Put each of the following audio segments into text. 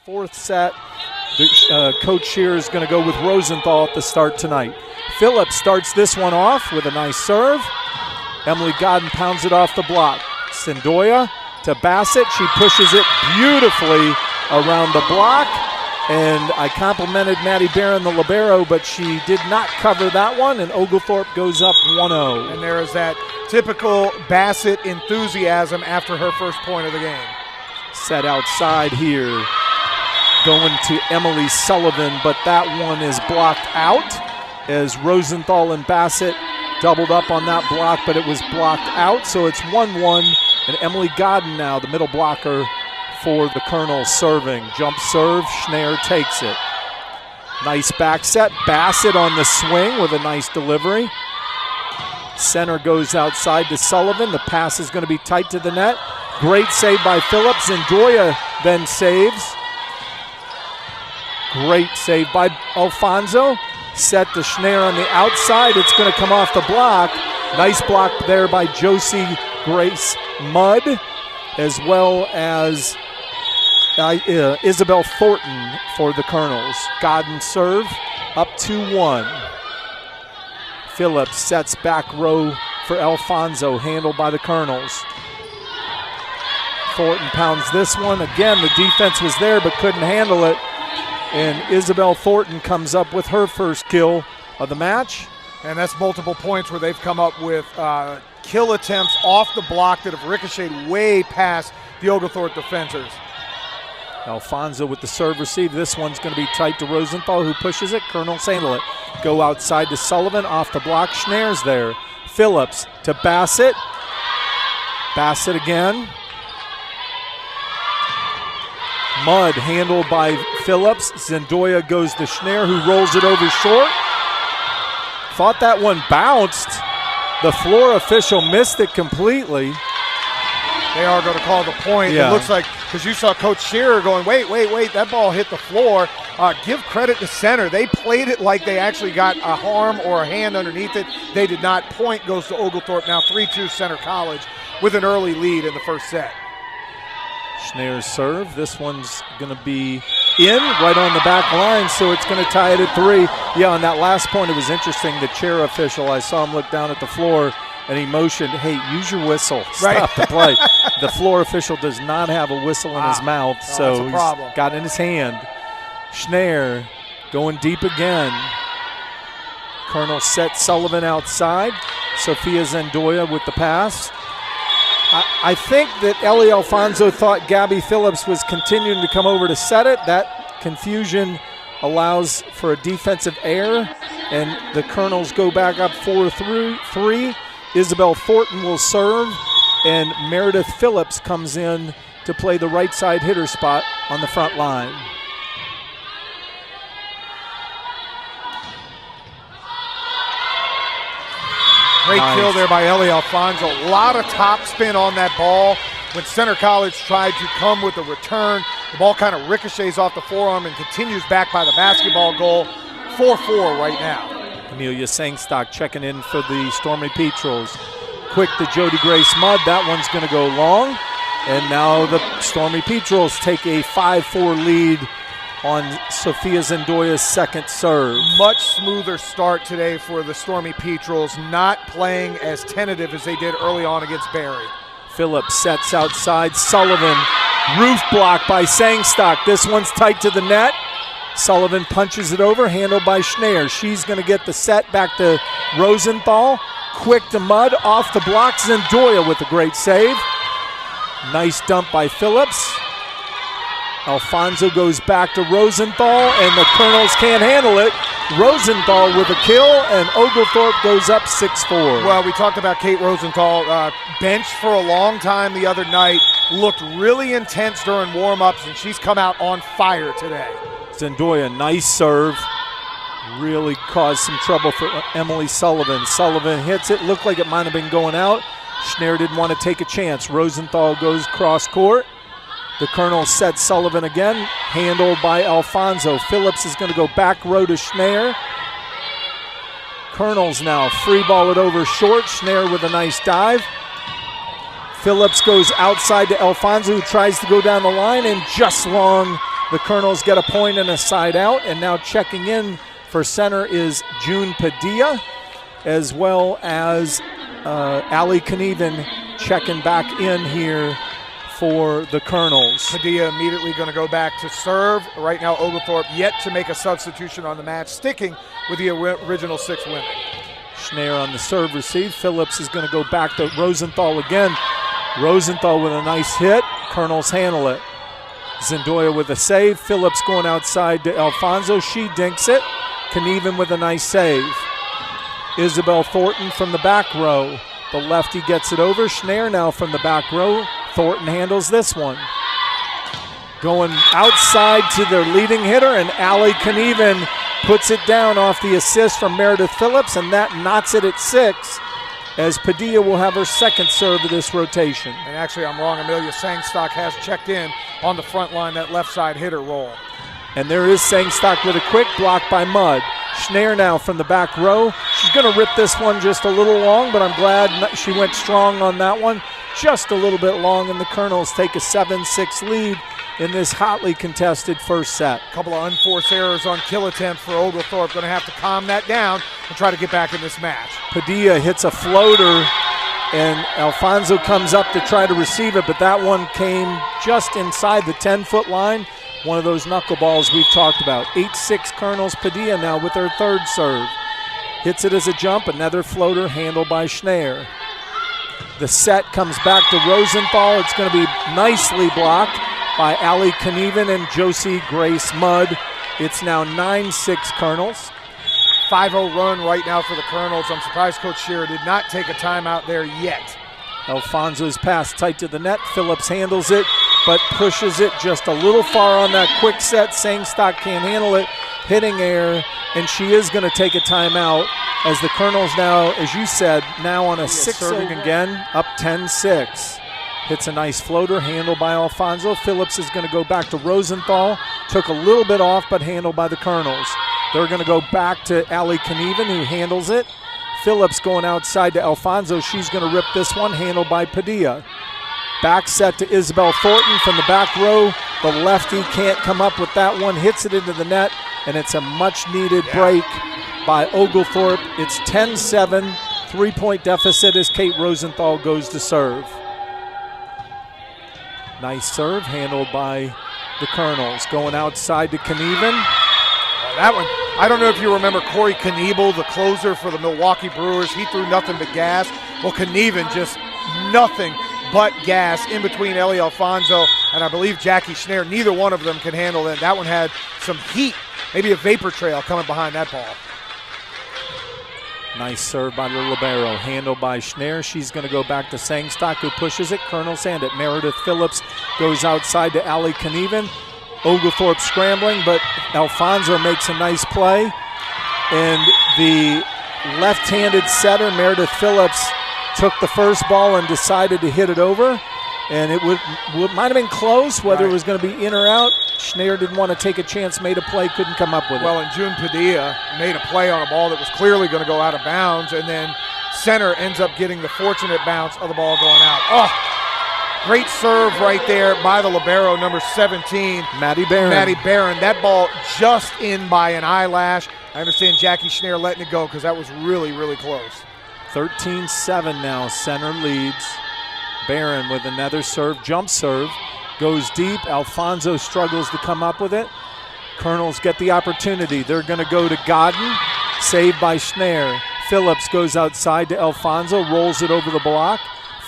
fourth set. Coach Shear is going to go with Rosenthal at the start tonight. Phillips starts this one off with a nice serve. Emily Godden pounds it off the block. Sendoya to Bassett. She pushes it beautifully around the block. And I complimented Maddie Barron, the libero, but she did not cover that one, and Oglethorpe goes up 1-0. And there is that typical Bassett enthusiasm after her first point of the game. Set outside here, going to Emily Sullivan, but that one is blocked out as Rosenthal and Bassett doubled up on that block, but it was blocked out, so it's 1-1, and Emily Godden now, the middle blocker, for the Colonels serving. Jump serve, Schneer takes it. Nice back set, Bassett on the swing with a nice delivery. Center goes outside to Sullivan. The pass is going to be tight to the net. Great save by Phillips. Zendoya then saves. Great save by Alfonso. Set to Schneer on the outside. It's going to come off the block. Nice block there by Josie Grace Mudd, as well as Isabel Thornton for the Colonels. Godden serve up 2-1. Phillips sets back row for Alfonso, handled by the Colonels. Thornton pounds this one. Again, the defense was there but couldn't handle it. And Isabel Thornton comes up with her first kill of the match. And that's multiple points where they've come up with kill attempts off the block that have ricocheted way past the Oglethorpe defenders. Alfonso with the serve receive. This one's going to be tight to Rosenthal, who pushes it. Colonels handle it. Go outside to Sullivan, off the block. Schneer's there. Phillips to Bassett. Bassett again. Mudd handled by Phillips. Zendoya goes to Schneer, who rolls it over short. Thought that one bounced. The floor official missed it completely. They are going to call the point. Yeah. It looks like, because you saw Coach Shearer going, wait, that ball hit the floor. Give credit to center. They played it like they actually got a arm or a hand underneath it. They did not. Point goes to Oglethorpe, now 3-2 Center College with an early lead in the first set. Schneer's serve. This one's going to be in right on the back line, so it's going to tie it at 3. Yeah, on that last point, it was interesting. The chair official, I saw him look down at the floor, and he motioned, hey, use your whistle. Stop the play. The floor official does not have a whistle in his mouth, so he's got it in his hand. Schneer going deep again. Colonel set Sullivan outside. Sophia Zendoya with the pass. I think that Ellie Alfonso thought Gabby Phillips was continuing to come over to set it. That confusion allows for a defensive error, and the Colonels go back up 4-3. Isabel Thornton will serve, and Meredith Phillips comes in to play the right side hitter spot on the front line. Great kill there by Ellie Alfonso. A lot of top spin on that ball. When Center College tried to come with a return, the ball kind of ricochets off the forearm and continues back by the basketball goal. 4-4 right now. Amelia Sangstock checking in for the Stormy Petrels. Quick to Jody Grace Mudd. That one's going to go long. And now the Stormy Petrels take a 5-4 lead on Sophia Zendoya's second serve. Much smoother start today for the Stormy Petrels, not playing as tentative as they did early on against Barry. Phillips sets outside. Sullivan, roof block by Sangstock. This one's tight to the net. Sullivan punches it over, handled by Schneer. She's going to get the set back to Rosenthal. Quick to Mudd, off the block. Zendoya with a great save. Nice dump by Phillips. Alfonso goes back to Rosenthal, and the Colonels can't handle it. Rosenthal with a kill, and Oglethorpe goes up 6-4. Well, we talked about Kate Rosenthal. Benched for a long time the other night. Looked really intense during warm-ups, and she's come out on fire today. Zendoya, nice serve. Really caused some trouble for Emily Sullivan. Sullivan hits it. Looked like it might have been going out. Schneer didn't want to take a chance. Rosenthal goes cross court. The Colonel sets Sullivan again, handled by Alfonso. Phillips is going to go back row to Schneer. Colonels now free ball it over short. Schneer with a nice dive. Phillips goes outside to Alfonso, who tries to go down the line, and just long The Colonels get a point and a side out, and now checking in for center is June Padilla, as well as Allie Knieven checking back in here for the Colonels. Padilla immediately going to go back to serve. Right now, Oglethorpe yet to make a substitution on the match, sticking with the original 6 women. Schneier on the serve receive. Phillips is going to go back to Rosenthal again. Rosenthal with a nice hit. Colonels handle it. Zendoya with a save. Phillips going outside to Alfonso. She dinks it. Knieven with a nice save. Isabel Thornton from the back row. The lefty gets it over. Schneier now from the back row. Thornton handles this one. Going outside to their leading hitter, and Allie Knieven puts it down off the assist from Meredith Phillips, and that knots it at 6, as Padilla will have her second serve of this rotation. And actually, I'm wrong. Amelia Sangstock has checked in on the front line, that left side hitter role. And there is Sangstock with a quick block by Mudd. Schneier now from the back row. She's going to rip this one just a little long, but I'm glad she went strong on that one. Just a little bit long, and the Colonels take a 7-6 lead in this hotly contested first set. A couple of unforced errors on kill attempts for Oglethorpe. Going to have to calm that down and try to get back in this match. Padilla hits a floater, and Alfonso comes up to try to receive it, but that one came just inside the 10-foot line. One of those knuckleballs we've talked about. 8-6 Colonels. Padilla now with her third serve. Hits it as a jump, another floater handled by Schneier. The set comes back to Rosenthal. It's going to be nicely blocked by Allie Knieven and Josie Grace Mudd. It's now 9-6 Colonels. 5-0 run right now for the Colonels. I'm surprised Coach Shearer did not take a timeout there yet. Alfonso's pass tight to the net. Phillips handles it, but pushes it just a little far on that quick set. Sangstock can't handle it. Hitting air, and she is going to take a timeout as the Colonels now, as you said, now on a 6 serving again, up 10-6. Hits a nice floater, handled by Alfonso. Phillips is going to go back to Rosenthal. Took a little bit off, but handled by the Colonels. They're going to go back to Allie Knieven, who handles it. Phillips going outside to Alfonso. She's going to rip this one, handled by Padilla. Back set to Isabel Thornton from the back row. The lefty can't come up with that one. Hits it into the net, and it's a much-needed break by Oglethorpe. It's 10-7, 3-point deficit as Kate Rosenthal goes to serve. Nice serve, handled by the Colonels. Going outside to Knieven. That one, I don't know if you remember Corey Kniebel, the closer for the Milwaukee Brewers. He threw nothing but gas. Well, Knieven just nothing but gas in between Ellie Alfonso and I believe Jackie Schneier. Neither one of them can handle it. That one had some heat, maybe a vapor trail coming behind that ball. Nice serve by the libero, handled by Schneier. She's going to go back to Sangstock, who pushes it. Colonels hand it. Meredith Phillips goes outside to Allie Knieven. Oglethorpe scrambling, but Alfonso makes a nice play. And the left-handed setter, Meredith Phillips, took the first ball and decided to hit it over. And it might have been close, whether it was going to be in or out. Schneier didn't want to take a chance, made a play, couldn't come up with it. Well, and June Padilla made a play on a ball that was clearly going to go out of bounds, and then center ends up getting the fortunate bounce of the ball going out. Oh, great serve right there by the libero, number 17. Maddie Barron. That ball just in by an eyelash. I understand Jackie Schneier letting it go because that was really, really close. 13-7 now, center leads. Barron with another serve, jump serve, goes deep. Alfonso struggles to come up with it. Colonels get the opportunity. They're going to go to Godden, saved by Schneier. Phillips goes outside to Alfonso, rolls it over the block.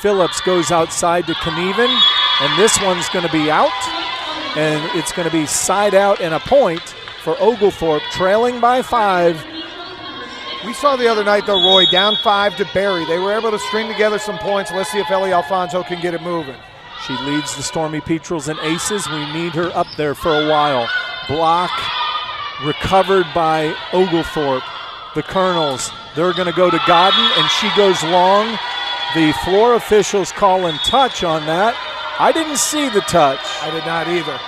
Phillips goes outside to Knieven, and this one's going to be out. And it's going to be side out and a point for Oglethorpe, trailing by 5. We saw the other night, though, Roy, down 5 to Barry. They were able to string together some points. Let's see if Ellie Alfonso can get it moving. She leads the Stormy Petrels in aces. We need her up there for a while. Block recovered by Oglethorpe. The Colonels, they're going to go to Godden, and she goes long. The floor officials call in touch on that. I didn't see the touch. I did not either.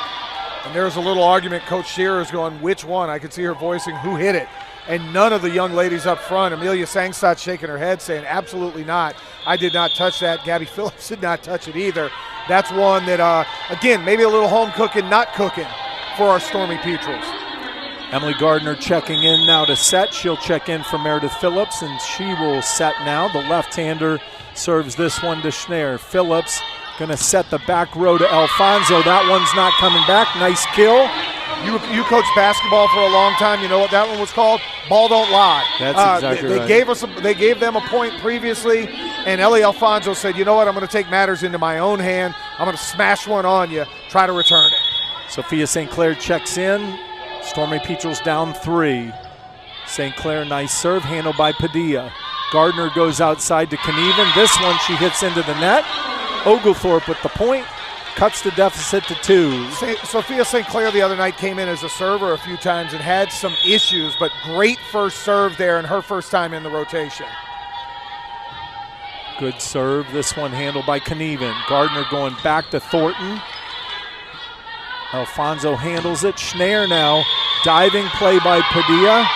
And there's a little argument. Coach Shearer is going, which one? I could see her voicing who hit it. And none of the young ladies up front. Amelia Sangstad shaking her head saying, absolutely not. I did not touch that. Gabby Phillips did not touch it either. That's one that, again, maybe a little home cooking, not cooking for our Stormy Petrels. Emily Gardner checking in now to set. She'll check in for Meredith Phillips, and she will set now. The left-hander serves this one to Schneer. Phillips going to set the back row to Alfonso. That one's not coming back. Nice kill. You coached basketball for a long time. You know what that one was called? Ball don't lie. That's exactly right. They gave them a point previously, and Ellie Alfonso said, you know what, I'm going to take matters into my own hand. I'm going to smash one on you, try to return it. Sophia St. Clair checks in. Stormy Petrels down 3. St. Clair, nice serve, handled by Padilla. Gardner goes outside to Knieven. This one she hits into the net. Oglethorpe with the point, cuts the deficit to 2. Sophia St. Clair the other night came in as a server a few times and had some issues, but great first serve there and her first time in the rotation. Good serve. This one handled by Knieven. Gardner going back to Thornton. Alfonso handles it. Schneer now. Diving play by Padilla.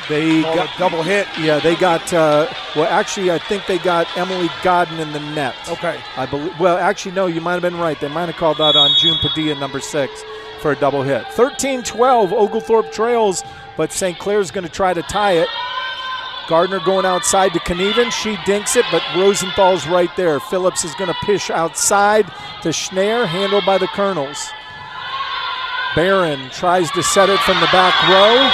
They got a double hit. Yeah, they got, well, actually, I think they got Emily Godden in the net. Okay. I believe. Well, actually, no, you might have been right. They might have called that on June Padilla, number 6, for a double hit. 13-12, Oglethorpe trails, but St. Clair's going to try to tie it. Gardner going outside to Knieven. She dinks it, but Rosenthal's right there. Phillips is going to push outside to Schneer, handled by the Colonels. Barron tries to set it from the back row.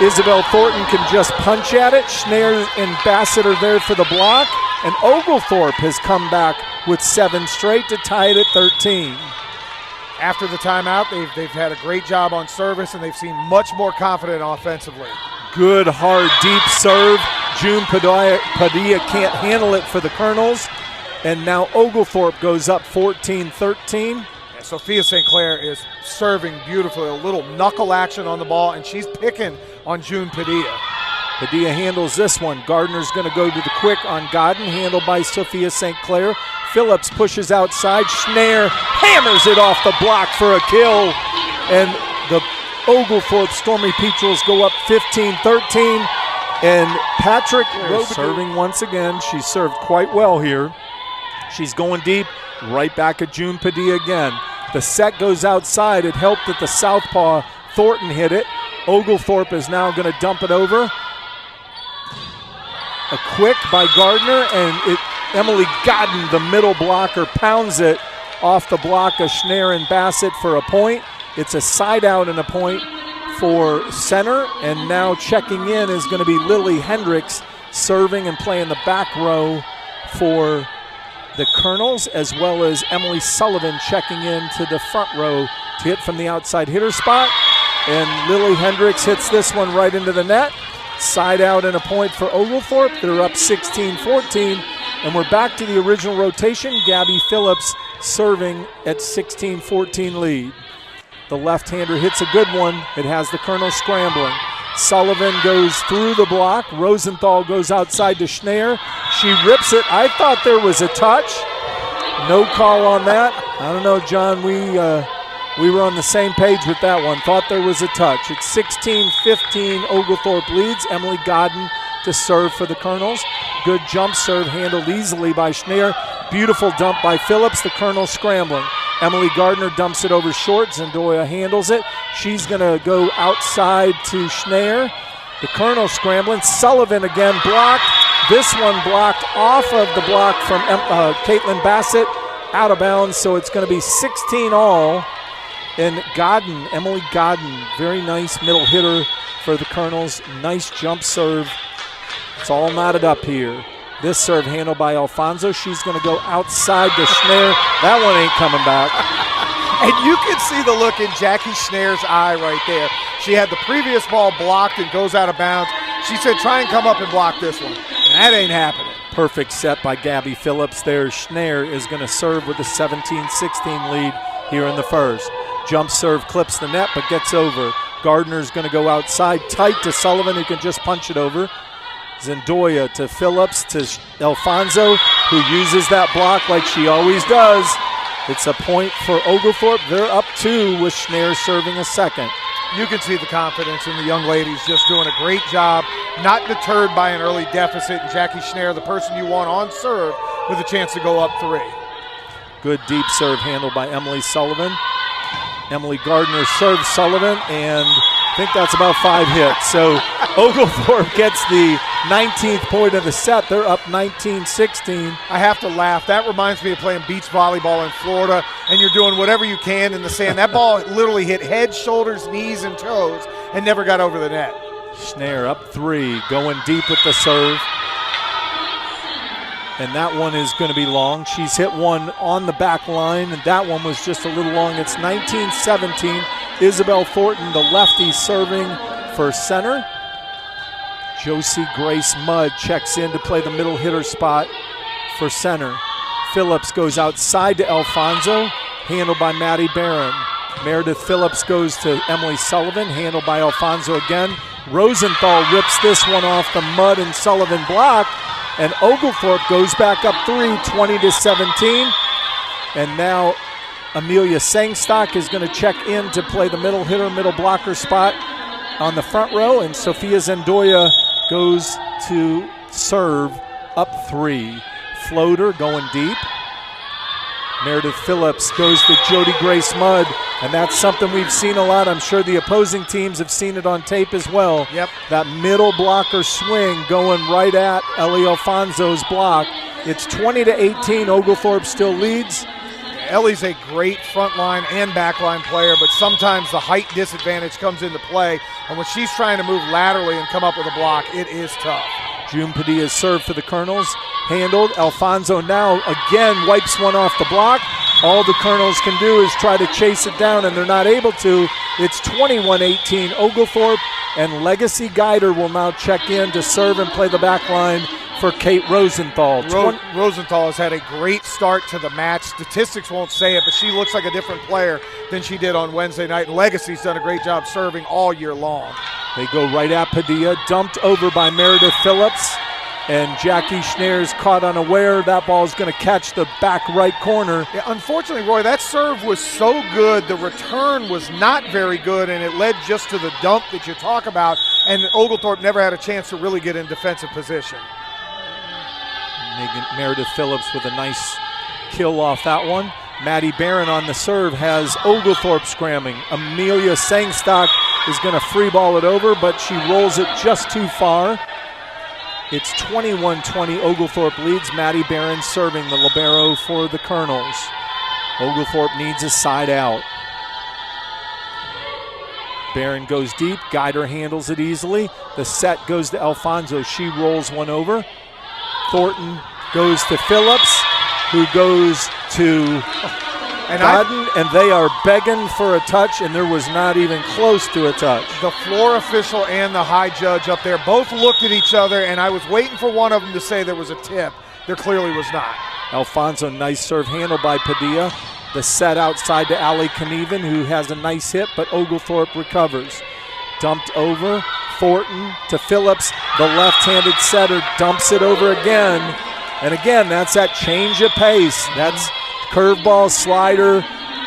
Isabel Thornton can just punch at it. Schneer and Bassett are there for the block. And Oglethorpe has come back with 7 straight to tie it at 13. After the timeout, they've had a great job on service, and they've seemed much more confident offensively. Good, hard, deep serve. June Padilla can't handle it for the Colonels. And now Oglethorpe goes up 14-13. Sophia St. Clair is serving beautifully. A little knuckle action on the ball, and she's picking on June Padilla. Padilla handles this one. Gardner's going to go to the quick on Godden, handled by Sophia St. Clair. Phillips pushes outside. Schneer hammers it off the block for a kill. And the Oglethorpe Stormy Petrels go up 15-13. And Patrick serving once again. She served quite well here. She's going deep, right back at June Padilla again. The set goes outside. It helped that the southpaw Thornton hit it. Oglethorpe is now going to dump it over. A quick by Gardner, and Emily Godden, the middle blocker, pounds it off the block of Schneer and Bassett for a point. It's a side out and a point for center, and now checking in is going to be Lily Hendricks, serving and playing the back row for the Colonels, as well as Emily Sullivan checking in to the front row to hit from the outside hitter spot. And Lily Hendricks hits this one right into the net. Side out and a point for Oglethorpe. They're up 16-14. And we're back to the original rotation. Gabby Phillips serving at 16-14 lead. The left-hander hits a good one. It has the Colonel scrambling. Sullivan goes through the block. Rosenthal goes outside to Schneer. She rips it. I thought there was a touch. No call on that. I don't know, John. We were on the same page with that one. Thought there was a touch. It's 16-15. Oglethorpe leads. Emily Godden to serve for the Colonels. Good jump serve handled easily by Schneer. Beautiful dump by Phillips. The Colonels scrambling. Emily Gardner dumps it over short. Zendoya handles it. She's going to go outside to Schneer. The Colonel scrambling. Sullivan again blocked. This one blocked off of the block from Caitlin Bassett. Out of bounds, so it's going to be 16 all. And Godden, Emily Godden, very nice middle hitter for the Colonels. Nice jump serve. It's all knotted up here. This serve handled by Alfonso. She's going to go outside to Schneer. That one ain't coming back. And you can see the look in Jackie Schneer's eye right there. She had the previous ball blocked and goes out of bounds. She said, try and come up and block this one. And that ain't happening. Perfect set by Gabby Phillips there. Schneer is going to serve with a 17-16 lead here in the first. Jump serve clips the net but gets over. Gardner's going to go outside tight to Sullivan, who can just punch it over. Zendoya to Phillips to Alfonso, who uses that block like she always does. It's a point for Oglethorpe. They're up 2 with Schneer serving a second. You can see the confidence in the young ladies just doing a great job, not deterred by an early deficit. And Jackie Schneer, the person you want on serve with a chance to go up 3. Good deep serve handled by Emily Sullivan. Emily Gardner serves Sullivan, and I think that's about 5 hits. So Oglethorpe gets the 19th point of the set. They're up 19-16. I have to laugh. That reminds me of playing beach volleyball in Florida, and you're doing whatever you can in the sand. That ball literally hit head, shoulders, knees, and toes and never got over the net. Schneier up 3, going deep with the serve. And that one is going to be long. She's hit one on the back line, and that one was just a little long. It's 19-17. Isabel Thornton, the lefty, serving for center. Josie Grace Mudd checks in to play the middle hitter spot for center. Phillips goes outside to Alfonso, handled by Maddie Barron. Meredith Phillips goes to Emily Sullivan, handled by Alfonso again. Rosenthal rips this one off the Mudd and Sullivan block. And Oglethorpe goes back up 3, 20-17. And now Amelia Sangstock is going to check in to play the middle hitter, middle blocker spot on the front row. And Sophia Zendoya goes to serve up 3. Floater going deep. Meredith Phillips goes to Jody Grace Mudd, and that's something we've seen a lot. I'm sure the opposing teams have seen it on tape as well. Yep. That middle blocker swing going right at Ellie Alfonso's block. It's 20-18. Oglethorpe still leads. Ellie's a great front line and back line player, but sometimes the height disadvantage comes into play, and when she's trying to move laterally and come up with a block, it is tough. June Padilla's serve for the Colonels. Handled. Alfonso now again wipes one off the block. All the Colonels can do is try to chase it down, and they're not able to. It's 21-18 Oglethorpe, and Legacy Guider will now check in to serve and play the back line for Kate Rosenthal. Rosenthal has had a great start to the match. Statistics won't say it, but she looks like a different player than she did on Wednesday night. And Legacy's done a great job serving all year long. They go right at Padilla, dumped over by Meredith Phillips, and Jackie Schneer's caught unaware. That ball is going to catch the back right corner. Yeah, unfortunately, Roy, that serve was so good. The return was not very good, and it led just to the dump that you talk about, and Oglethorpe never had a chance to really get in defensive position. Meredith Phillips with a nice kill off that one. Maddie Barron on the serve has Oglethorpe scrambling. Amelia Sangstock is going to free ball it over, but she rolls it just too far. It's 21-20. Oglethorpe leads. Maddie Barron serving the libero for the Colonels. Oglethorpe needs a side out. Barron goes deep. Guider handles it easily. The set goes to Alfonso. She rolls one over. Thornton goes to Phillips, who goes to Godden, and they are begging for a touch, and there was not even close to a touch. The floor official and the high judge up there both looked at each other, and I was waiting for one of them to say there was a tip. There clearly was not. Alfonso, nice serve handled by Padilla. The set outside to Allie Knieven, who has a nice hit, but Oglethorpe recovers. Dumped over. Thornton to Phillips, the left-handed setter dumps it over again. And again, that's that change of pace. That's curveball, slider,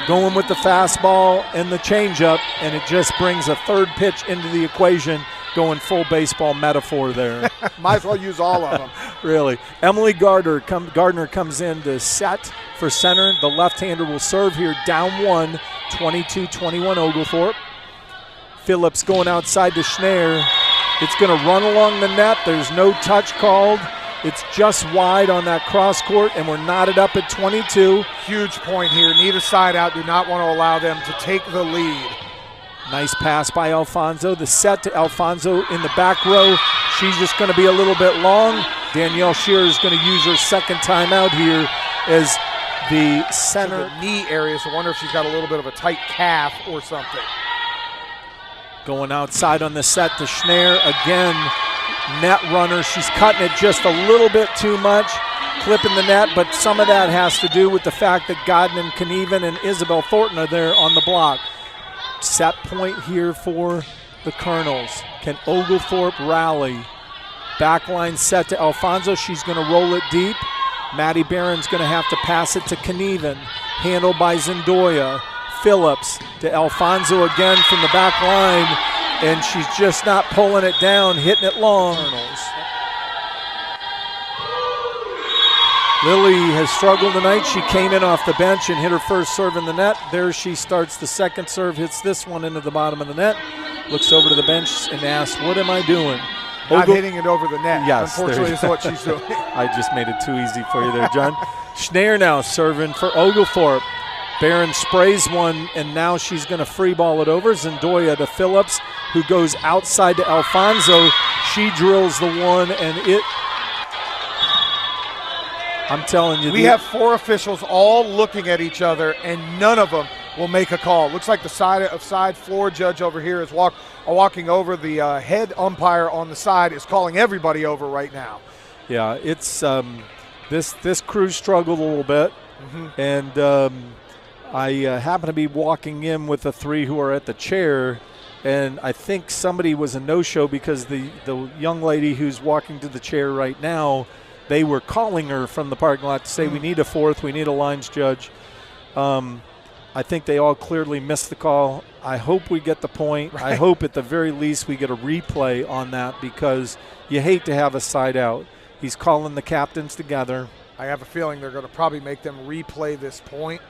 going with the fastball and the changeup, and it just brings a third pitch into the equation, going full baseball metaphor there. Might as well use all of them. Really. Emily Gardner comes in to set for center. The left-hander will serve here, down 1, 22-21 Oglethorpe. Phillips going outside to Schneier. It's going to run along the net. There's no touch called. It's just wide on that cross court, and we're knotted up at 22. Huge point here. Need a side out. Do not want to allow them to take the lead. Nice pass by Alfonso. The set to Alfonso in the back row. She's just going to be a little bit long. Danielle Shearer is going to use her second timeout here as the center. The knee area, so I wonder if she's got a little bit of a tight calf or something. Going outside on the set to Schneier. Again, net runner. She's cutting it just a little bit too much, clipping the net, but some of that has to do with the fact that Godden and Knieven and Isabel Thornton are there on the block. Set point here for the Colonels. Can Oglethorpe rally? Backline set to Alfonso. She's going to roll it deep. Maddie Barron's going to have to pass it to Knieven. Handled by Zendoya. Phillips to Alfonso again from the back line, and she's just not pulling it down, hitting it long. Lily has struggled tonight. She came in off the bench and hit her first serve in the net. There she starts the second serve, hits this one into the bottom of the net, looks over to the bench and asks, what am I doing? Not hitting it over the net. Yes, unfortunately, is what she's doing. I just made it too easy for you there, John. Schneier now serving for Oglethorpe. Barron sprays one, and now she's going to free ball it over. Zendoya to Phillips, who goes outside to Alfonso. She drills the one, and I'm telling you. We have 4 officials all looking at each other, and none of them will make a call. Looks like the side floor judge over here is walking over. The head umpire on the side is calling everybody over right now. Yeah, it's this crew struggled a little bit, and I happen to be walking in with the 3 who are at the chair, and I think somebody was a no-show because the young lady who's walking to the chair right now, they were calling her from the parking lot to say we need a 4th, we need a lines judge. I think they all clearly missed the call. I hope we get the point. Right. I hope at the very least we get a replay on that because you hate to have a side out. He's calling the captains together. I have a feeling they're going to probably make them replay this point.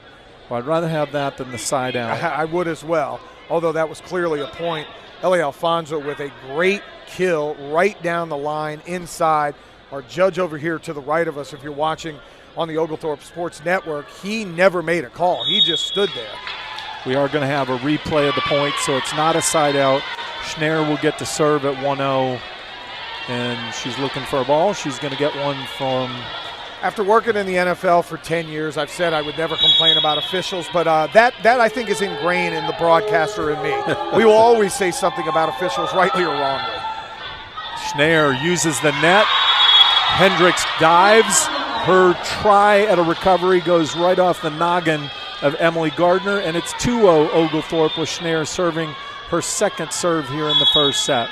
Well, I'd rather have that than the side out. I would as well, although that was clearly a point. Ellie Alfonso with a great kill right down the line inside. Our judge over here to the right of us, if you're watching on the Oglethorpe Sports Network, he never made a call. He just stood there. We are going to have a replay of the point, so it's not a side out. Schneier will get to serve at 1-0, and she's looking for a ball. She's going to get one from... After working in the NFL for 10 years, I've said I would never complain about officials, but that I think is ingrained in the broadcaster in me. We will always say something about officials, rightly or wrongly. Schneier uses the net. Hendricks dives. Her try at a recovery goes right off the noggin of Emily Gardner, and it's 2-0 Oglethorpe with Schneier serving her second serve here in the first set.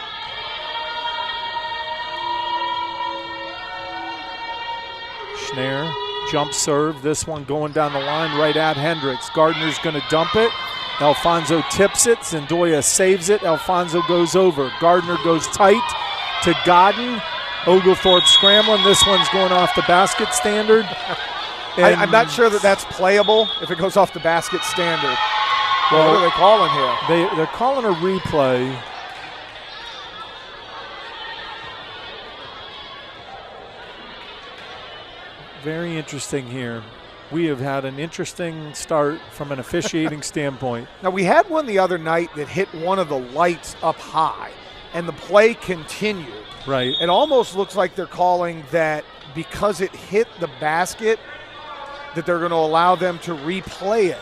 Schneier, jump serve. This one going down the line right at Hendricks. Gardner's going to dump it. Alfonso tips it. Zendoya saves it. Alfonso goes over. Gardner goes tight to Godden. Oglethorpe scrambling. This one's going off the basket standard. I'm not sure that that's playable if it goes off the basket standard. Well, what are they calling here? They're calling a replay. Very interesting here. We have had an interesting start from an officiating standpoint. Now, we had one the other night that hit one of the lights up high, and the play continued. Right. It almost looks like they're calling that because it hit the basket that they're going to allow them to replay it,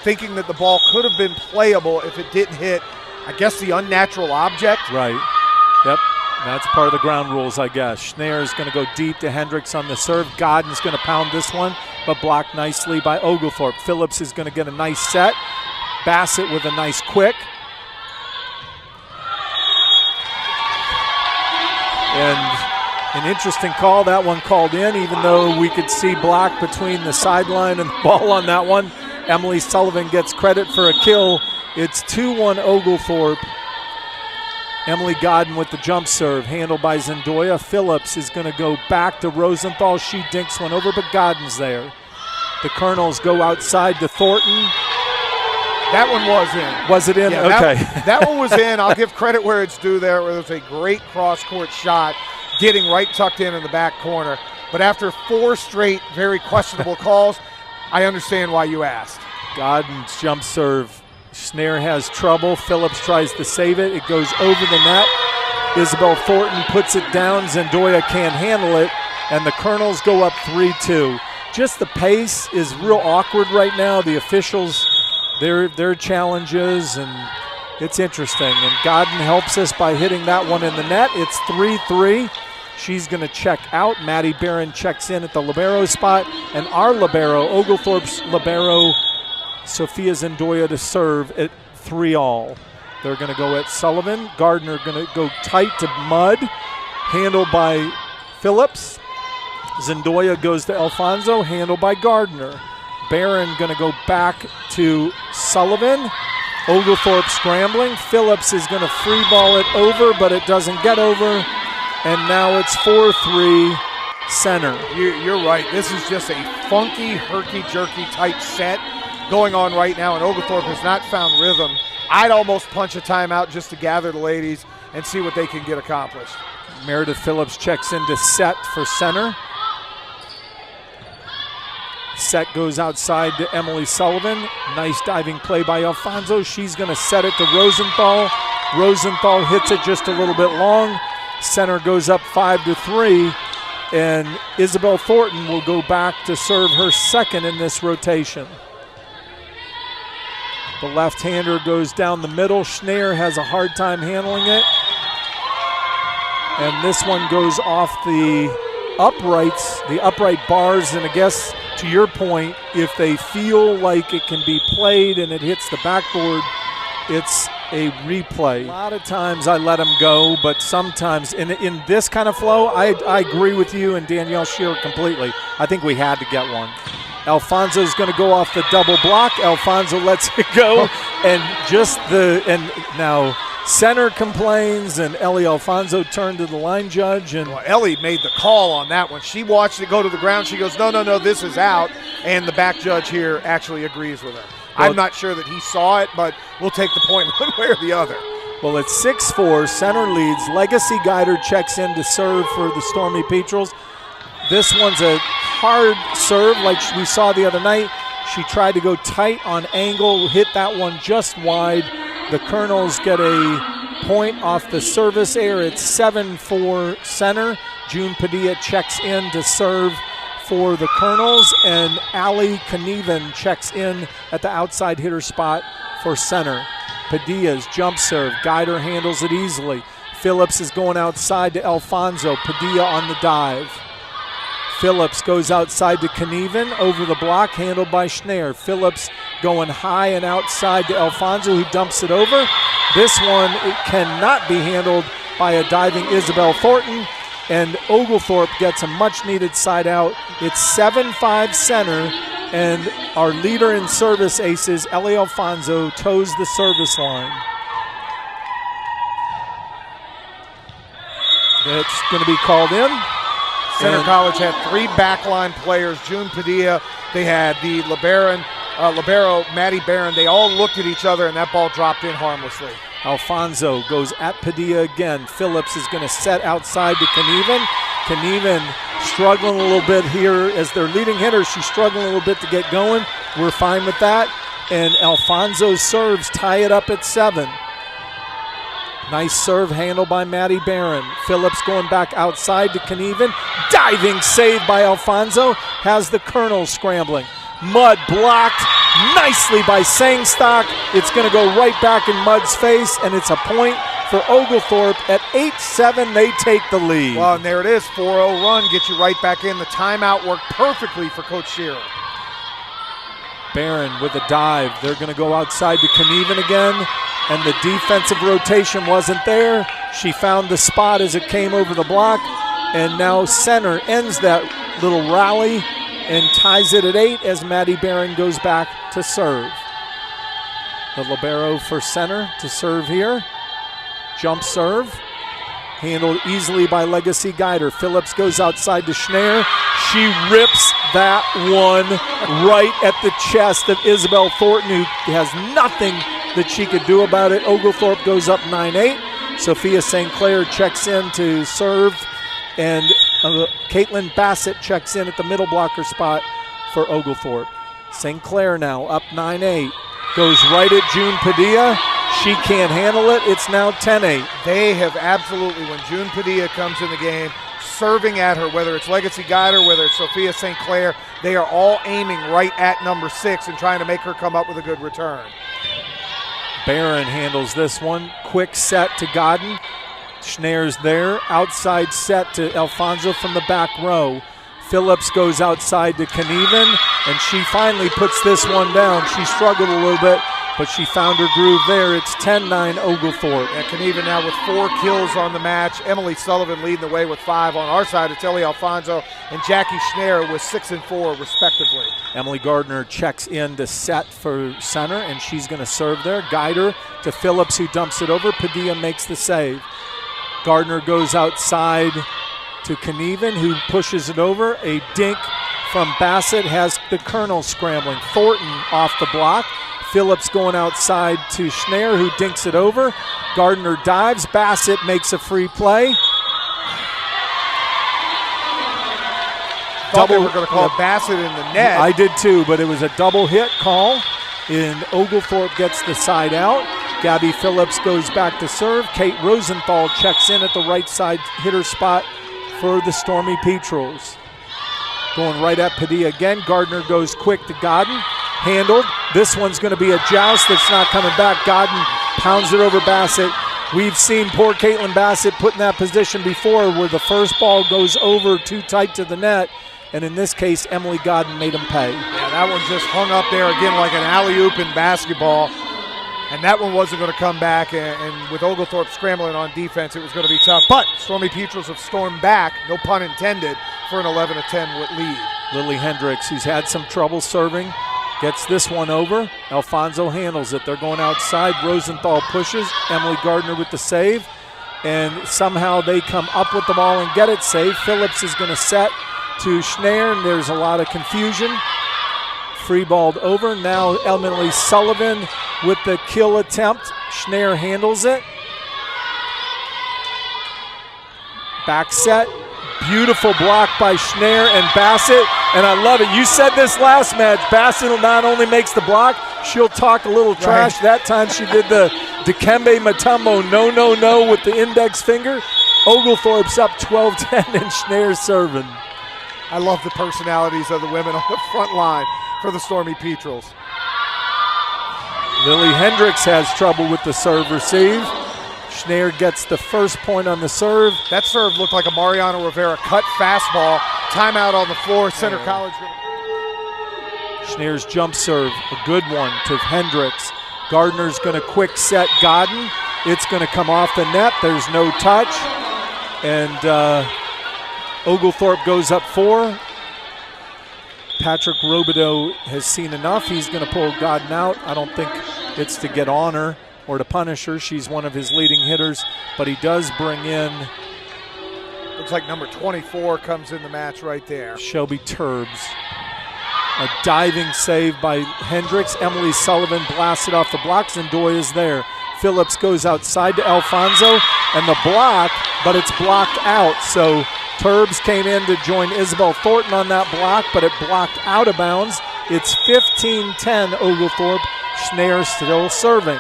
thinking that the ball could have been playable if it didn't hit, I guess, the unnatural object. Right. Yep. That's part of the ground rules, I guess. Schneier is going to go deep to Hendricks on the serve. Godden's going to pound this one, but blocked nicely by Oglethorpe. Phillips is going to get a nice set. Bassett with a nice quick. And an interesting call. That one called in, even though we could see black between the sideline and the ball on that one. Emily Sullivan gets credit for a kill. It's 2-1 Oglethorpe. Emily Godden with the jump serve, handled by Zendoya. Phillips is going to go back to Rosenthal. She dinks one over, but Godden's there. The Colonels go outside to Thornton. That one was in. Was it in? Yeah, okay. That one was in. I'll give credit where it's due there. It was a great cross-court shot, getting right tucked in the back corner. But after 4 straight very questionable calls, I understand why you asked. Godden's jump serve. Schneier has trouble. Phillips tries to save it. It goes over the net. Isabel Thornton puts it down. Zendoya can't handle it. And the Colonels go up 3-2. Just the pace is real awkward right now. The officials, their challenges, and it's interesting. And Godden helps us by hitting that one in the net. It's 3-3. She's going to check out. Maddie Barron checks in at the libero spot. And our libero, Oglethorpe's libero, Sophia Zendoya to serve at 3-all. They're going to go at Sullivan. Gardner going to go tight to Mudd, handled by Phillips. Zendoya goes to Alfonso, handled by Gardner. Barron going to go back to Sullivan. Oglethorpe scrambling. Phillips is going to free ball it over, but it doesn't get over. And now it's 4-3 center. You're right. This is just a funky, herky-jerky type set going on right now, and Oglethorpe has not found rhythm. I'd almost punch a timeout just to gather the ladies and see what they can get accomplished. Meredith Phillips checks into set for center. Set goes outside to Emily Sullivan. Nice diving play by Alfonso. She's going to set it to Rosenthal. Rosenthal hits it just a little bit long. Center goes up 5-3, and Isabel Thornton will go back to serve her second in this rotation. The left-hander goes down the middle. Schneer has a hard time handling it. And this one goes off the uprights, the upright bars, and I guess to your point, if they feel like it can be played and it hits the backboard, it's a replay. A lot of times I let them go, but sometimes in this kind of flow, I agree with you and Danielle Shearer completely. I think we had to get one. Alfonso's going to go off the double block. Alfonso lets it go, and now center complains, and Ellie Alfonso turned to the line judge. And well, Ellie made the call on that one. She watched it go to the ground. She goes, no, this is out. And the back judge here actually agrees with her. Well, I'm not sure that he saw it, but we'll take the point one way or the other. Well, it's 6-4. Center leads. Legacy Guider checks in to serve for the Stormy Petrels. This one's a hard serve like we saw the other night. She tried to go tight on angle, hit that one just wide. The Colonels get a point off the service error. It's 7-4 center. June Padilla checks in to serve for the Colonels, and Allie Knieven checks in at the outside hitter spot for center. Padilla's jump serve. Guider handles it easily. Phillips is going outside to Alfonso. Padilla on the dive. Phillips goes outside to Knieven, over the block, handled by Schneer. Phillips going high and outside to Alfonso, who dumps it over. This one, it cannot be handled by a diving Isabel Thornton, and Oglethorpe gets a much-needed side out. It's 7-5 center, and our leader in service aces, Ellie Alfonso, toes the service line. That's going to be called in. Center College had 3 backline players. June Padilla, they had the libero, Maddie Barron. They all looked at each other, and that ball dropped in harmlessly. Alfonso goes at Padilla again. Phillips is going to set outside to Knieven. Knieven struggling a little bit here as their leading hitter. She's struggling a little bit to get going. We're fine with that. And Alfonso's serves tie it up at 7. Nice serve handled by Maddie Barron. Phillips going back outside to Knieven. Diving save by Alfonso. Has the Colonel scrambling. Mudd blocked nicely by Sangstock. It's going to go right back in Mudd's face, and it's a point for Oglethorpe. At 8-7, they take the lead. Well, and there it is, 4-0 run, get you right back in. The timeout worked perfectly for Coach Shearer. Barron with a dive. They're going to go outside to Knieven again, and the defensive rotation wasn't there. She found the spot as it came over the block, and now center ends that little rally and ties it at 8 as Maddie Barron goes back to serve. The libero for center to serve here. Jump serve. Handled easily by Legacy Guider. Phillips goes outside to Schneer. She rips that one right at the chest of Isabel Thornton, who has nothing that she could do about it. Oglethorpe goes up 9-8. Sophia St. Clair checks in to serve, and Caitlin Bassett checks in at the middle blocker spot for Oglethorpe. St. Clair now up 9-8. Goes right at June Padilla. She can't handle it. It's now 10-8. They have absolutely, when June Padilla comes in the game, serving at her, whether it's Legacy Guider, whether it's Sophia St. Clair, they are all aiming right at number 6 and trying to make her come up with a good return. Barron handles this one. Quick set to Godden. Schneer's there. Outside set to Alfonso from the back row. Phillips goes outside to Knieven, and she finally puts this one down. She struggled a little bit, but she found her groove there. It's 10-9 Oglethorpe. And Knieven now with 4 kills on the match. Emily Sullivan leading the way with 5 on our side. It's Ellie Alfonso and Jackie Schneer with 6 and 4 respectively. Emily Gardner checks in to set for center, and she's going to serve there. Guider to Phillips, who dumps it over. Padilla makes the save. Gardner goes outside to Knieven, who pushes it over. A dink from Bassett has the Colonels scrambling. Thornton off the block. Phillips going outside to Schneier, who dinks it over. Gardner dives. Bassett makes a free play. Thought they were going to call Bassett in the net. I did too, but it was a double hit call, and Oglethorpe gets the side out. Gabby Phillips goes back to serve. Kate Rosenthal checks in at the right side hitter spot for the Stormy Petrels. Going right at Padilla again. Gardner goes quick to Godden. Handled. This one's going to be a joust that's not coming back. Godden pounds it over Bassett. We've seen poor Caitlin Bassett put in that position before where the first ball goes over too tight to the net. And in this case, Emily Godden made him pay. Yeah, that one just hung up there again like an alley-oop in basketball. And that one wasn't going to come back. And with Oglethorpe scrambling on defense, it was going to be tough. But Stormy Petrels have stormed back, no pun intended, for an 11-10 lead. Lily Hendricks, who's had some trouble serving, gets this one over. Alfonso handles it. They're going outside. Rosenthal pushes. Emily Gardner with the save. And somehow they come up with the ball and get it saved. Phillips is going to set to Schneier, and there's a lot of confusion. Free balled over. Now Emily Sullivan with the kill attempt. Schneier handles it. Back set. Beautiful block by Schneier and Bassett, and I love it. You said this last match. Bassett not only makes the block, she'll talk a little trash. Right. That time she did the Dikembe Mutombo no with the index finger. Oglethorpe's up 12-10 and Schneier's serving. I love the personalities of the women on the front line for the Stormy Petrels. Lily Hendricks has trouble with the serve receive. Schneier gets the first point on the serve. That serve looked like a Mariano Rivera cut fastball. Timeout on the floor. Center College. Schneier's jump serve, a good one to Hendricks. Gardner's going to quick set Godden. It's going to come off the net. There's no touch. And Oglethorpe goes up 4. Patrick Robideau has seen enough. He's going to pull Godden out. I don't think it's to get on her or to punish her. She's one of his leading hitters, but he does bring in. Looks like number 24 comes in the match right there. Shelby Turbs. A diving save by Hendricks. Emily Sullivan blasted off the block. Zendoya is there. Phillips goes outside to Alfonso, and the block, but it's blocked out. So Turbs came in to join Isabel Thornton on that block, but it blocked out of bounds. It's 15-10 Oglethorpe. Schneier still serving.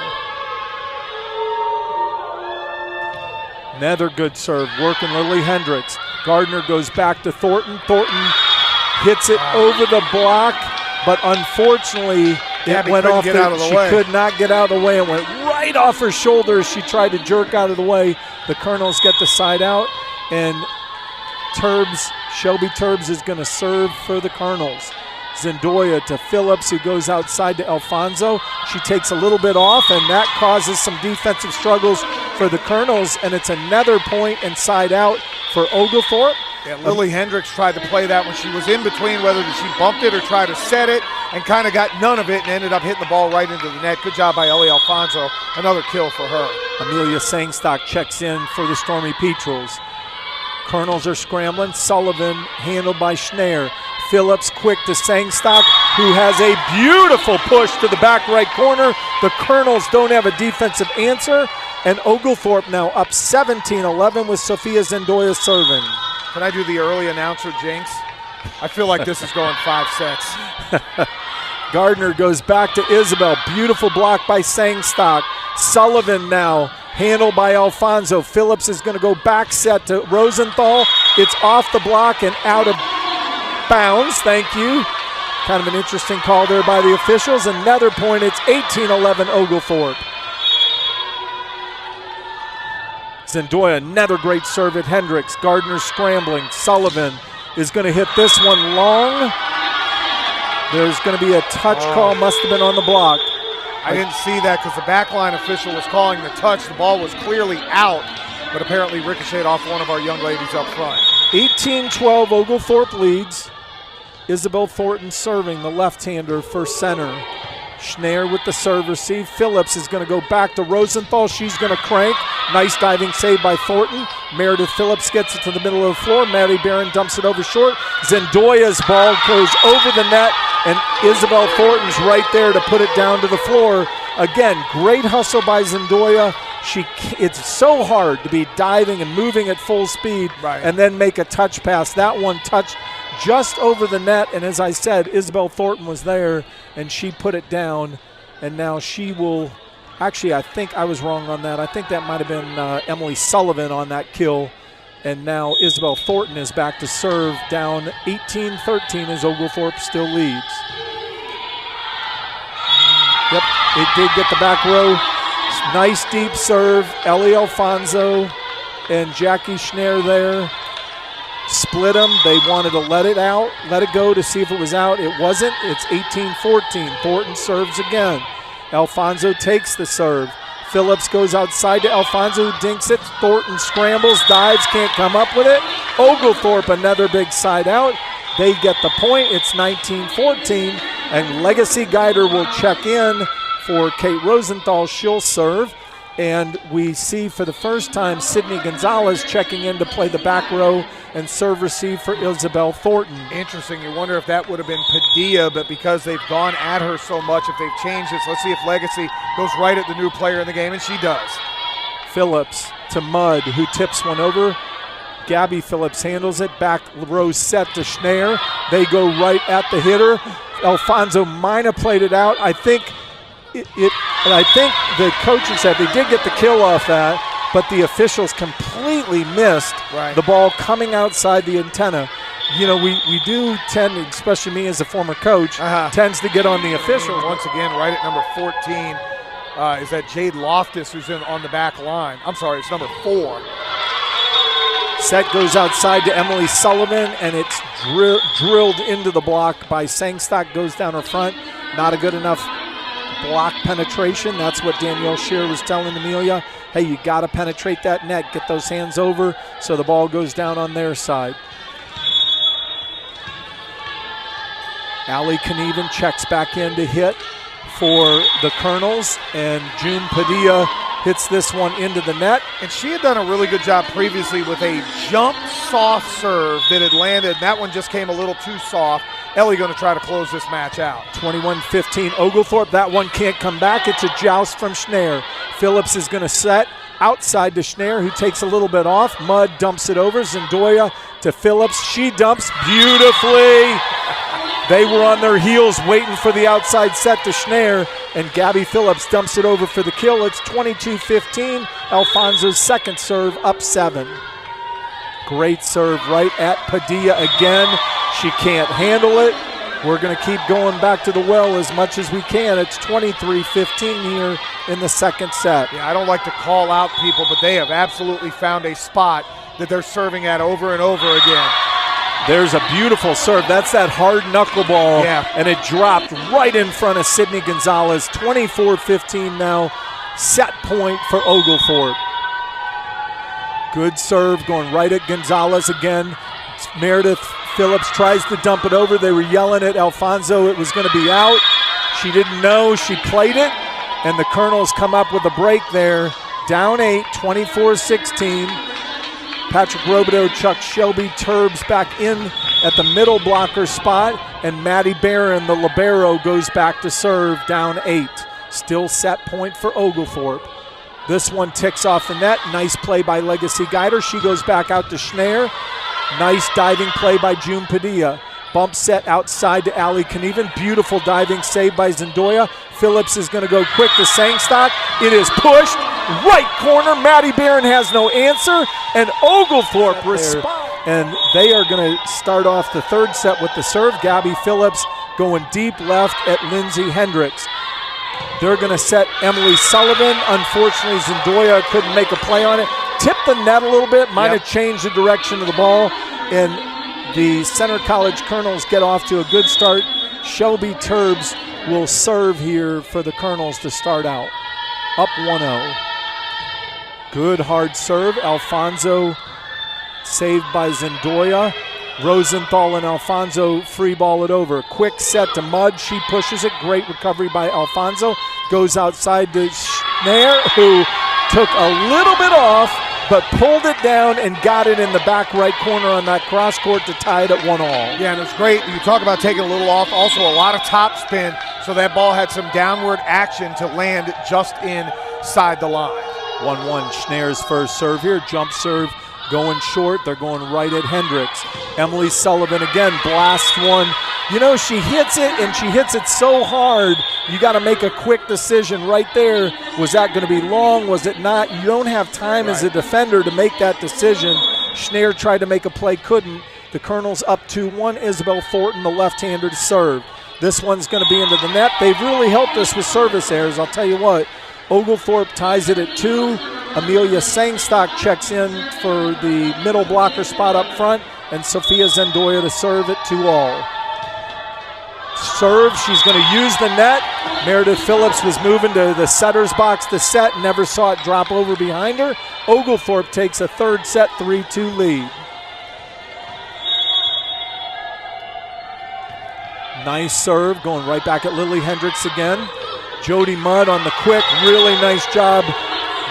Another good serve, working Lily Hendricks. Gardner goes back to Thornton. Thornton hits it over the block, but unfortunately it went off. She could not get out of the way. It went right off her shoulders. She tried to jerk out of the way. The Colonels get the side out, and Shelby Turbs is going to serve for the Colonels. Zendoya to Phillips, who goes outside to Alfonso. She takes a little bit off, and that causes some defensive struggles for the Colonels, and it's another point and side out for Oglethorpe. Yeah, Lily Hendricks tried to play that when she was in between, whether she bumped it or tried to set it, and kind of got none of it and ended up hitting the ball right into the net. Good job by Ellie Alfonso. Another kill for her. Amelia Sangstock checks in for the Stormy Petrels. Colonels are scrambling. Sullivan handled by Schneier. Phillips quick to Sangstock, who has a beautiful push to the back right corner. The Colonels don't have a defensive answer, and Oglethorpe now up 17-11 with Sophia Zendoya serving. Can I do the early announcer jinx? I feel like this is going 5 sets. Gardner goes back to Isabel. Beautiful block by Sangstock. Sullivan now handled by Alfonso. Phillips is going to go back set to Rosenthal. It's off the block and out of bounds. Thank you. Kind of an interesting call there by the officials. Another point. It's 18-11 Oglethorpe. Zendoya, another great serve at Hendricks. Gardner scrambling. Sullivan is going to hit this one long. There's going to be a touch call. Must have been on the block. I didn't see that because the backline official was calling the touch. The ball was clearly out, but apparently ricocheted off one of our young ladies up front. 18-12 Oglethorpe leads. Isabel Thornton serving, the left-hander for center. Schneier with the serve receive. Phillips is going to go back to Rosenthal. She's going to crank. Nice diving save by Thornton. Meredith Phillips gets it to the middle of the floor. Maddie Barron dumps it over short. Zendoya's ball goes over the net, and Isabel Thornton's right there to put it down to the floor. Again, great hustle by Zendoya. It's so hard to be diving and moving at full speed and then make a touch pass. That one touched just over the net, and as I said, Isabel Thornton was there, and she put it down, and now she will – actually, I think I was wrong on that. I think that might have been Emily Sullivan on that kill, and now Isabel Thornton is back to serve, down 18-13 as Oglethorpe still leads. Yep, it did get the back row. Nice deep serve. Ellie Alfonso and Jackie Schneier there. Split them. They wanted to let it go to see if it was out. It wasn't. It's 18-14. Thornton serves again. Alfonso takes the serve. Phillips goes outside to Alfonso, who dinks it. Thornton scrambles, dives, can't come up with it. Oglethorpe, another big side out. They get the point. It's 19-14, and Legacy Guider will check in for Kate Rosenthal. She'll serve. And we see for the first time Sydney Gonzalez checking in to play the back row and serve receive for Isabel Thornton. Interesting. You wonder if that would have been Padilla, but because they've gone at her so much, if they've changed it. So let's see if Legacy goes right at the new player in the game, and she does. Phillips to Mudd, who tips one over. Gabby Phillips handles it. Back row set to Schneier. They go right at the hitter. Alfonso might have played it out. I think the coaching said they did get the kill off that, but the officials completely missed the ball coming outside the antenna. You know, we do tend, especially me as a former coach, tends to get on the officials. Once again, right at number 14 is that Jade Loftus, who's on the back line. I'm sorry, it's number 4. Set goes outside to Emily Sullivan, and it's drilled into the block by Sangstock. Goes down her front. Not a good enough block penetration. That's what Danielle Shearer was telling Amelia. Hey, you got to penetrate that net. Get those hands over so the ball goes down on their side. Allie Knieven checks back in to hit for the Colonels, and June Padilla hits this one into the net. And she had done a really good job previously with a jump soft serve that had landed. And that one just came a little too soft. Ellie going to try to close this match out. 21-15 Oglethorpe. That one can't come back. It's a joust from Schneier. Phillips is going to set outside to Schneier, who takes a little bit off. Mudd dumps it over. Zendoya to Phillips. She dumps beautifully. They were on their heels waiting for the outside set to Schneier, and Gabby Phillips dumps it over for the kill. It's 22-15. Alfonso's second serve, up 7. Great serve right at Padilla again. She can't handle it. We're going to keep going back to the well as much as we can. It's 23-15 here in the second set. Yeah, I don't like to call out people, but they have absolutely found a spot that they're serving at over and over again. There's a beautiful serve. That's that hard knuckleball, and it dropped right in front of Sydney Gonzalez. 24-15 now, set point for Oglethorpe. Good serve going right at Gonzalez again. Meredith Phillips tries to dump it over. They were yelling at Alfonso it was going to be out. She didn't know. She played it, and the Colonels come up with a break there. Down 8, 24-16. Patrick Robideau, Chuck Shelby, Turbs back in at the middle blocker spot, and Maddie Barron, the libero, goes back to serve, down 8. Still set point for Oglethorpe. This one ticks off the net. Nice play by Legacy Guider. She goes back out to Schneier. Nice diving play by June Padilla. Bump set outside to Allie Knieven. Beautiful diving save by Zendoya. Phillips is going to go quick to Sangstock. It is pushed. Right corner. Maddie Barron has no answer. And Oglethorpe responds. And they are going to start off the third set with the serve. Gabby Phillips going deep left at Lindsay Hendricks. They're going to set Emily Sullivan. Unfortunately, Zendoya couldn't make a play on it. Tipped the net a little bit. Might have changed the direction of the ball. And the Center College Colonels get off to a good start. Shelby Turbs will serve here for the Colonels to start out. Up 1-0. Good hard serve. Alfonso saved by Zendoya. Rosenthal and Alfonso free ball it over. Quick set to Mudd. She pushes it. Great recovery by Alfonso. Goes outside to Schneier, who took a little bit off, but pulled it down and got it in the back right corner on that cross court to tie it at 1-all. Yeah, and it was great. You talk about taking a little off. Also a lot of top spin, so that ball had some downward action to land just inside the line. 1-1. Schneer's first serve here. Jump serve going short. They're going right at Hendricks. Emily Sullivan again blasts one. You know, she hits it, and she hits it so hard, you got to make a quick decision right there. Was that going to be long? Was it not? You don't have time as a defender to make that decision. Schneer tried to make a play, couldn't. The Colonels up 2-1. Isabel Thornton, the left-hander, to serve. This one's going to be into the net. They've really helped us with service errors. I'll tell you what. Oglethorpe ties it at 2. Amelia Sangstock checks in for the middle blocker spot up front, and Sophia Zendoya to serve at 2-all. Serve, she's going to use the net. Meredith Phillips was moving to the setter's box to set, never saw it drop over behind her. Oglethorpe takes a third set 3-2 lead. Nice serve, going right back at Lily Hendricks again. Jody Mudd on the quick, really nice job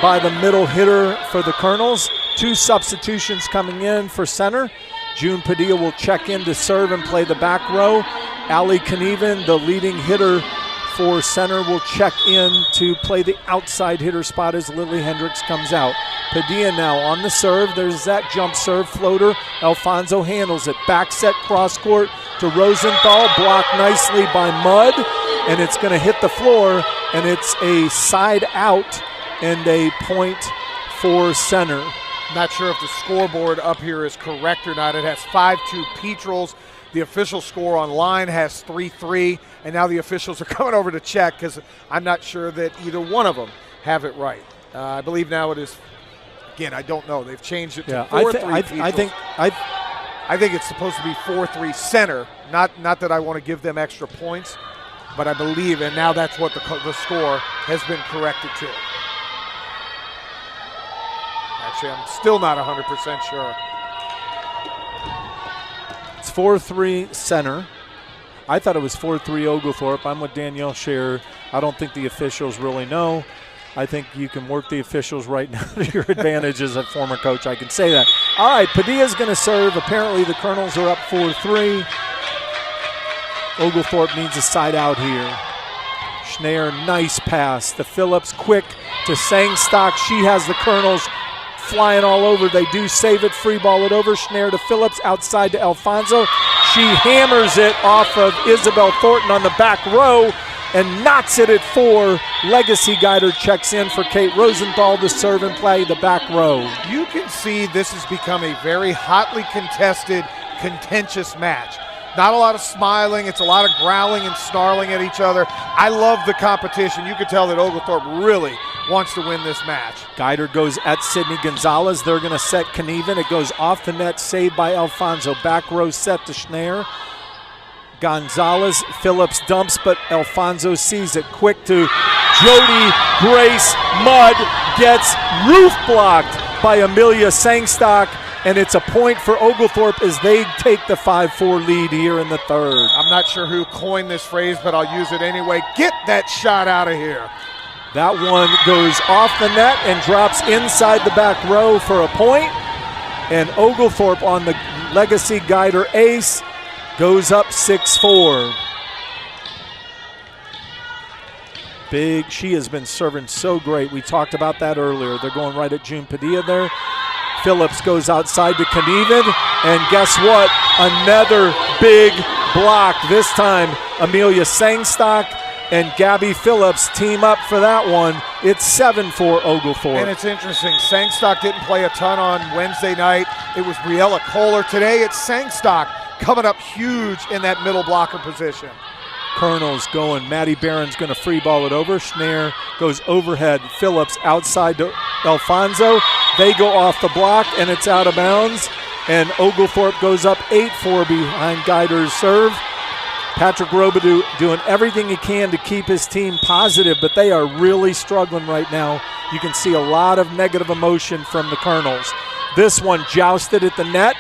by the middle hitter for the Colonels. 2 substitutions coming in for center. June Padilla will check in to serve and play the back row. Allie Knieven, the leading hitter for center, will check in to play the outside hitter spot as Lily Hendricks comes out. Padilla now on the serve. There's that jump serve floater. Alfonso handles it. Back set cross court to Rosenthal. Blocked nicely by Mudd. And it's going to hit the floor. And it's a side out and a point for center. Not sure if the scoreboard up here is correct or not. It has 5-2 Petrels. The official score online has 3-3, and now the officials are coming over to check because I'm not sure that either one of them have it right. I believe now it is, again, I don't know. They've changed it to 4-3 Petrels. I think it's supposed to be 4-3 center, not that I want to give them extra points, but I believe, and now that's what the score has been corrected to. Actually, I'm still not 100% sure. It's 4-3 center. I thought it was 4-3 Oglethorpe. I'm with Danielle Scherer. I don't think the officials really know. I think you can work the officials right now to your advantage as a former coach. I can say that. All right, Padilla's going to serve. Apparently the Colonels are up 4-3. Oglethorpe needs a side out here. Schneier, nice pass. To Phillips, quick to Sangstock. She has the Colonels flying all over. They do save it, free ball it over. Schneier to Phillips, outside to Alfonso. She hammers it off of Isabel Thornton on the back row and knocks it at 4. Legacy Guider checks in for Kate Rosenthal to serve and play the back row. You can see this has become a very hotly contested, contentious match. Not a lot of smiling. It's a lot of growling and snarling at each other. I love the competition. You can tell that Oglethorpe really wants to win this match. Guider goes at Sydney Gonzalez. They're going to set Knieven. It goes off the net, saved by Alfonso. Back row set to Schneier. Gonzalez, Phillips dumps, but Alfonso sees it. Quick to Jody Grace. Mudd gets roof blocked by Amelia Sangstock, and it's a point for Oglethorpe as they take the 5-4 lead here in the third. I'm not sure who coined this phrase, but I'll use it anyway. Get that shot out of here. That one goes off the net and drops inside the back row for a point. And Oglethorpe on the Legacy Guider ace goes up 6-4. Big, she has been serving so great. We talked about that earlier. They're going right at June Padilla there. Phillips goes outside to Knieven, and guess what? Another big block. This time, Amelia Sangstock and Gabby Phillips team up for that one. It's 7-4 Oglethorpe. And it's interesting. Sangstock didn't play a ton on Wednesday night. It was Briella Kohler. Today, it's Sangstock coming up huge in that middle blocker position. Colonel's going. Maddie Barron's going to free ball it over. Schneier goes overhead. Phillips outside to Alfonso. They go off the block, and it's out of bounds. And Oglethorpe goes up 8-4 behind Guider's serve. Patrick Robidoux doing everything he can to keep his team positive, but they are really struggling right now. You can see a lot of negative emotion from the Colonels. This one jousted at the net.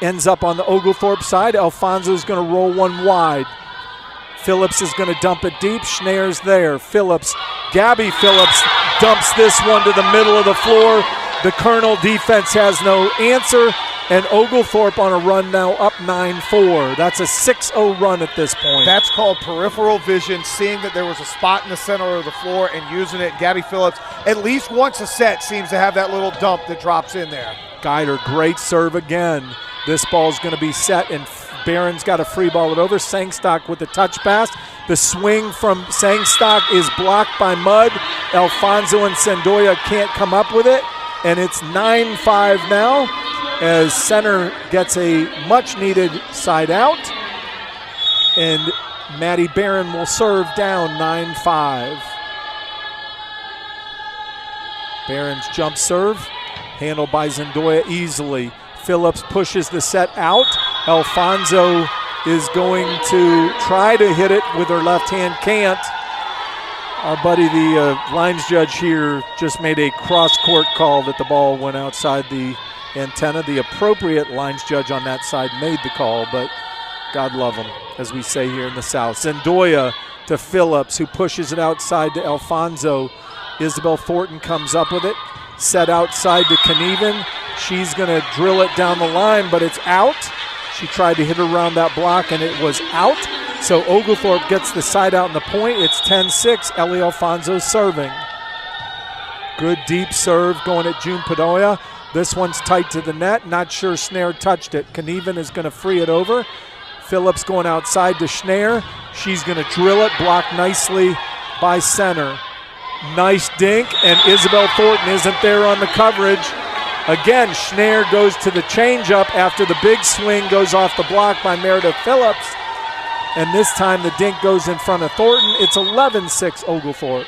ends up on the Oglethorpe side. Alfonso's going to roll one wide. Phillips is going to dump it deep. Schneer's there. Gabby Phillips dumps this one to the middle of the floor. The Colonel defense has no answer, and Oglethorpe on a run now up 9-4. That's a 6-0 run at this point. That's called peripheral vision, seeing that there was a spot in the center of the floor and using it. Gabby Phillips, at least once a set, seems to have that little dump that drops in there. Guider, great serve again. This ball's going to be set, and Barron's got a free ball it over. Sangstock with the touch pass. The swing from Sangstock is blocked by Mudd. Alfonso and Sendoya can't come up with it, and it's 9-5 now as center gets a much-needed side out, and Maddie Barron will serve down 9-5. Barron's jump serve, handled by Sendoya easily. Phillips pushes the set out. Alfonso is going to try to hit it with her left hand, can't. Our buddy, the lines judge here, just made a cross-court call that the ball went outside the antenna. The appropriate lines judge on that side made the call, but God love him, as we say here in the South. Sendoya to Phillips, who pushes it outside to Alfonso. Isabel Thornton comes up with it. Set outside to Knieven. She's going to drill it down the line, but it's out. She tried to hit around that block, and it was out. So Oglethorpe gets the side out in the point. It's 10-6. Ellie Alfonso serving. Good deep serve going at June Padoya. This one's tight to the net. Not sure Schneer touched it. Knieven is going to free it over. Phillips going outside to Schneer. She's going to drill it, blocked nicely by center. Nice dink, and Isabel Thornton isn't there on the coverage. Again, Schneer goes to the changeup after the big swing goes off the block by Meredith Phillips. And this time the dink goes in front of Thornton. It's 11-6 Oglethorpe.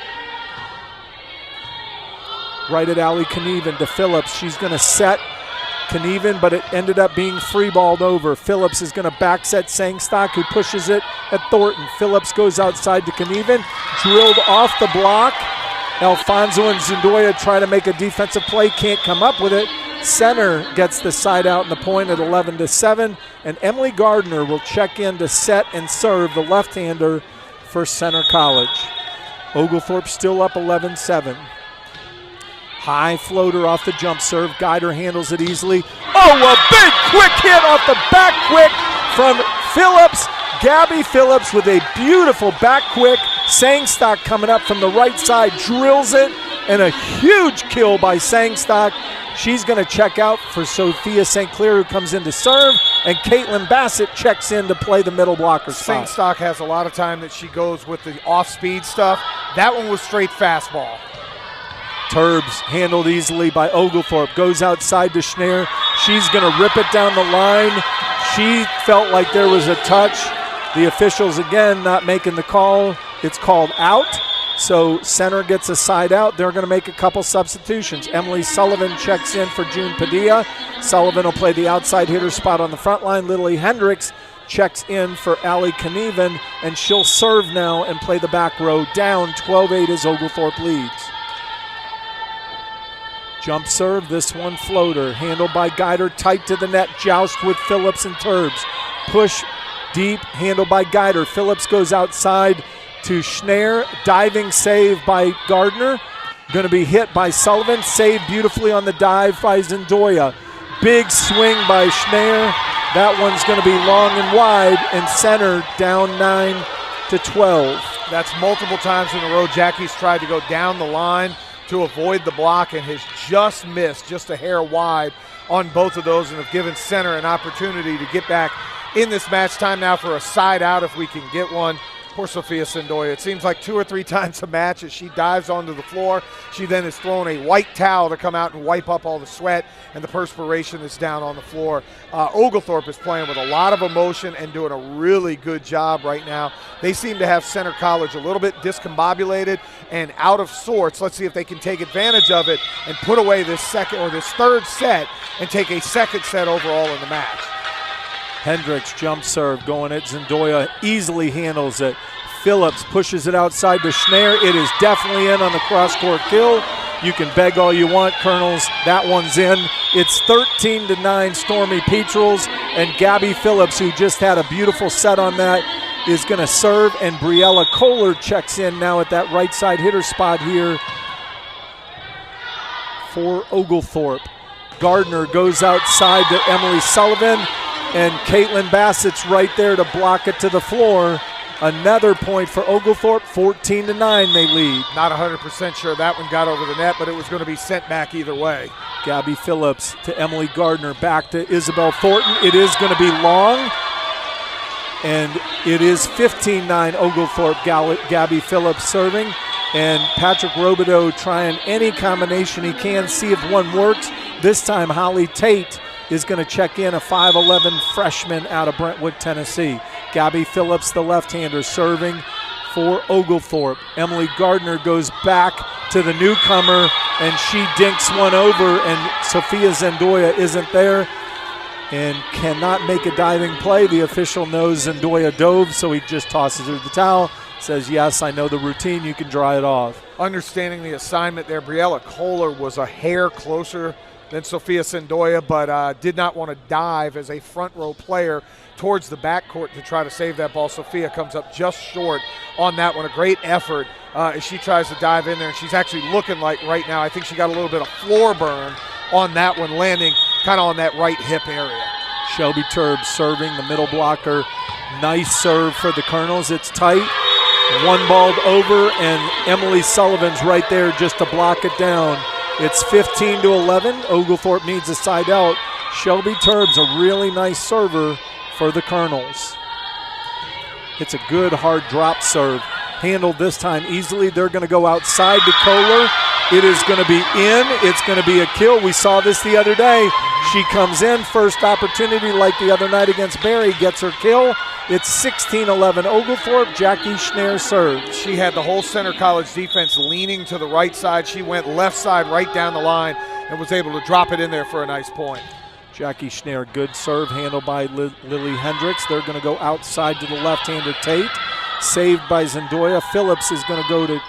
Right at Allie Knieven to Phillips. She's going to set Knieven, but it ended up being free-balled over. Phillips is going to back set Sangstock, who pushes it at Thornton. Phillips goes outside to Knieven, drilled off the block. Alfonso and Sendoya try to make a defensive play, can't come up with it. Center gets the side out in the point at 11-7, and Emily Gardner will check in to set and serve the left-hander for Center College. Oglethorpe still up 11-7. High floater off the jump serve. Guider handles it easily. Oh, a big quick hit off the back quick from Phillips. Gabby Phillips with a beautiful back quick. Sangstock coming up from the right side, drills it, and a huge kill by Sangstock. She's going to check out for Sophia St. Clair, who comes in to serve, and Caitlin Bassett checks in to play the middle blocker spot. Sangstock has a lot of time that she goes with the off-speed stuff. That one was straight fastball. Turbs handled easily by Oglethorpe. Goes outside to Schneer. She's going to rip it down the line. She felt like there was a touch. The officials, again, not making the call. It's called out. So center gets a side out. They're going to make a couple substitutions. Emily Sullivan checks in for June Padilla. Sullivan will play the outside hitter spot on the front line. Lily Hendricks checks in for Allie Knieven, and she'll serve now and play the back row. Down 12-8 as Oglethorpe leads. Jump serve, this one floater, handled by Guider, tight to the net, joust with Phillips and Turbs. Push deep, handled by Guider. Phillips goes outside to Schneer, diving save by Gardner. Going to be hit by Sullivan, saved beautifully on the dive by Sendoya. Big swing by Schneer. That one's going to be long and wide, and center down 9-12. That's multiple times in a row. Jackie's tried to go down the line to avoid the block and has just missed, just a hair wide on both of those, and have given center an opportunity to get back in this match. Time now for a side out if we can get one. Poor Sophia Sendoya. It seems like 2 or 3 times a match as she dives onto the floor. She then is thrown a white towel to come out and wipe up all the sweat and the perspiration that's down on the floor. Oglethorpe is playing with a lot of emotion and doing a really good job right now. They seem to have Center College a little bit discombobulated and out of sorts. Let's see if they can take advantage of it and put away this second or this third set and take a second set overall in the match. Hendricks jump serve going at Sendoya, easily handles it. Phillips pushes it outside to Schneer. It is definitely in on the cross-court kill. You can beg all you want, Colonels. That one's in. It's 13-9 Stormy Petrels. And Gabby Phillips, who just had a beautiful set on that, is going to serve, and Briella Kohler checks in now at that right side hitter spot here for Oglethorpe. Gardner goes outside to Emily Sullivan, and Caitlin Bassett's right there to block it to the floor. Another point for Oglethorpe, 14-9 they lead. Not 100% sure that one got over the net, but it was going to be sent back either way. Gabby Phillips to Emily Gardner, back to Isabel Thornton. It is going to be long, and it is 15-9 Oglethorpe. Gabby Phillips serving, and Patrick Robideau trying any combination he can, see if one works. This time Holly Tate is going to check in, a 5'11 freshman out of Brentwood, Tennessee. Gabby Phillips, the left-hander, serving for Oglethorpe. Emily Gardner goes back to the newcomer, and she dinks one over, and Sophia Zendoya isn't there and cannot make a diving play. The official knows Zendoya dove, so he just tosses her the towel, says, yes, I know the routine, you can dry it off. Understanding the assignment there, Briella Kohler was a hair closer than Sophia Zendoya, but did not want to dive as a front row player towards the backcourt to try to save that ball. Sophia comes up just short on that one. A great effort as she tries to dive in there, and she's actually looking like right now, I think she got a little bit of floor burn on that one, landing kind of on that right hip area. Shelby Turbs serving the middle blocker. Nice serve for the Colonels. It's tight. One balled over, and Emily Sullivan's right there just to block it down. It's 15-11. Oglethorpe needs a side out. Shelby Turbs, a really nice server for the Colonels. It's a good hard drop serve. Handled this time easily. They're going to go outside to Kohler. It is going to be in. It's going to be a kill. We saw this the other day. She comes in, first opportunity like the other night against Barry, gets her kill. It's 16-11 Oglethorpe. Jackie Schneer serves. She had the whole Center College defense leaning to the right side. She went left side right down the line and was able to drop it in there for a nice point. Jackie Schneer, good serve handled by Lily Hendricks. They're going to go outside to the left-hander Tate. Saved by Zendoya. Phillips is going to go to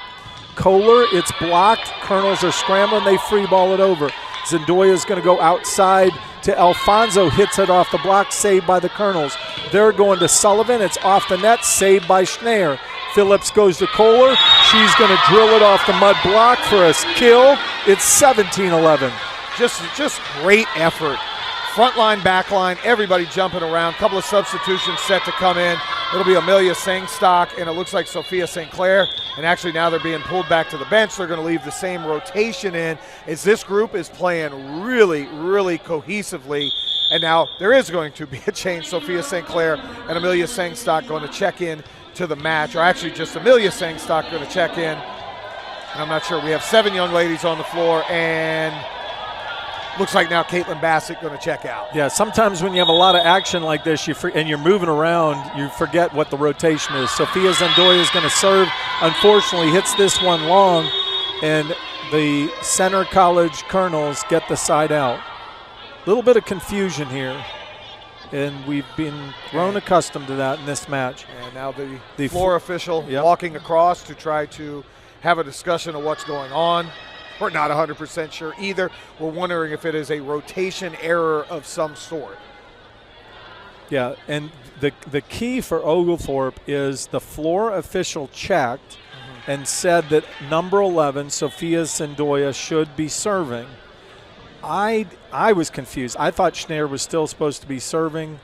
Kohler. It's blocked. Colonels are scrambling. They free ball it over. Zendoya is going to go outside to Alfonso. Hits it off the block. Saved by the Colonels. They're going to Sullivan. It's off the net. Saved by Schneer. Phillips goes to Kohler. She's going to drill it off the mud block for a kill. It's 17-11. Just great effort. Front line, back line, everybody jumping around. Couple of substitutions set to come in. It'll be Amelia Sangstock, and it looks like Sophia St. Clair. And actually now they're being pulled back to the bench. They're going to leave the same rotation in as this group is playing really, really cohesively. And now there is going to be a change. Sophia St. Clair and Amelia Sangstock going to check in to the match, or actually just Amelia Sangstock going to check in. And I'm not sure. We have 7 young ladies on the floor, and looks like now Caitlin Bassett going to check out. Yeah, sometimes when you have a lot of action like this and you're moving around, you forget what the rotation is. Sophia Zendoya is going to serve. Unfortunately, hits this one long, and the Center College Colonels get the side out. A little bit of confusion here, and we've been grown accustomed to that in this match. And now the floor official walking across to try to have a discussion of what's going on. We're not 100% sure either. We're wondering if it is a rotation error of some sort. Yeah, and the key for Oglethorpe is the floor official checked and said that number 11, Sophia Zendoya, should be serving. I was confused. I thought Schneer was still supposed to be serving,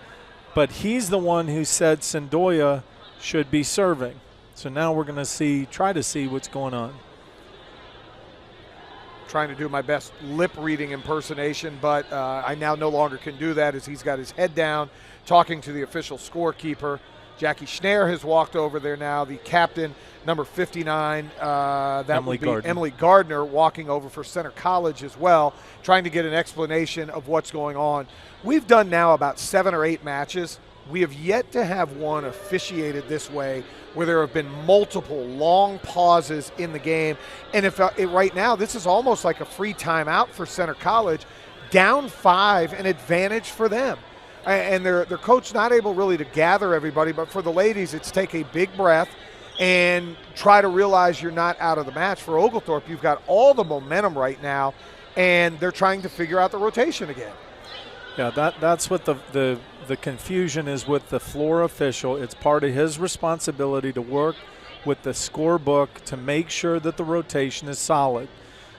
but he's the one who said Zendoya should be serving. So now we're going to try to see what's going on. Trying to do my best lip reading impersonation, but I now no longer can do that as he's got his head down talking to the official scorekeeper. Jackie Schneer has walked over there now. The captain, number 59, that would be Emily Gardner, walking over for Center College as well, trying to get an explanation of what's going on. We've done now about 7 or 8 matches. We have yet to have one officiated this way where there have been multiple long pauses in the game. And right now, this is almost like a free timeout for Center College, down 5, an advantage for them. And their coach not able really to gather everybody, but for the ladies, it's take a big breath and try to realize you're not out of the match. For Oglethorpe, you've got all the momentum right now, and they're trying to figure out the rotation again. Yeah, that's what the confusion is with the floor official. It's part of his responsibility to work with the scorebook to make sure that the rotation is solid.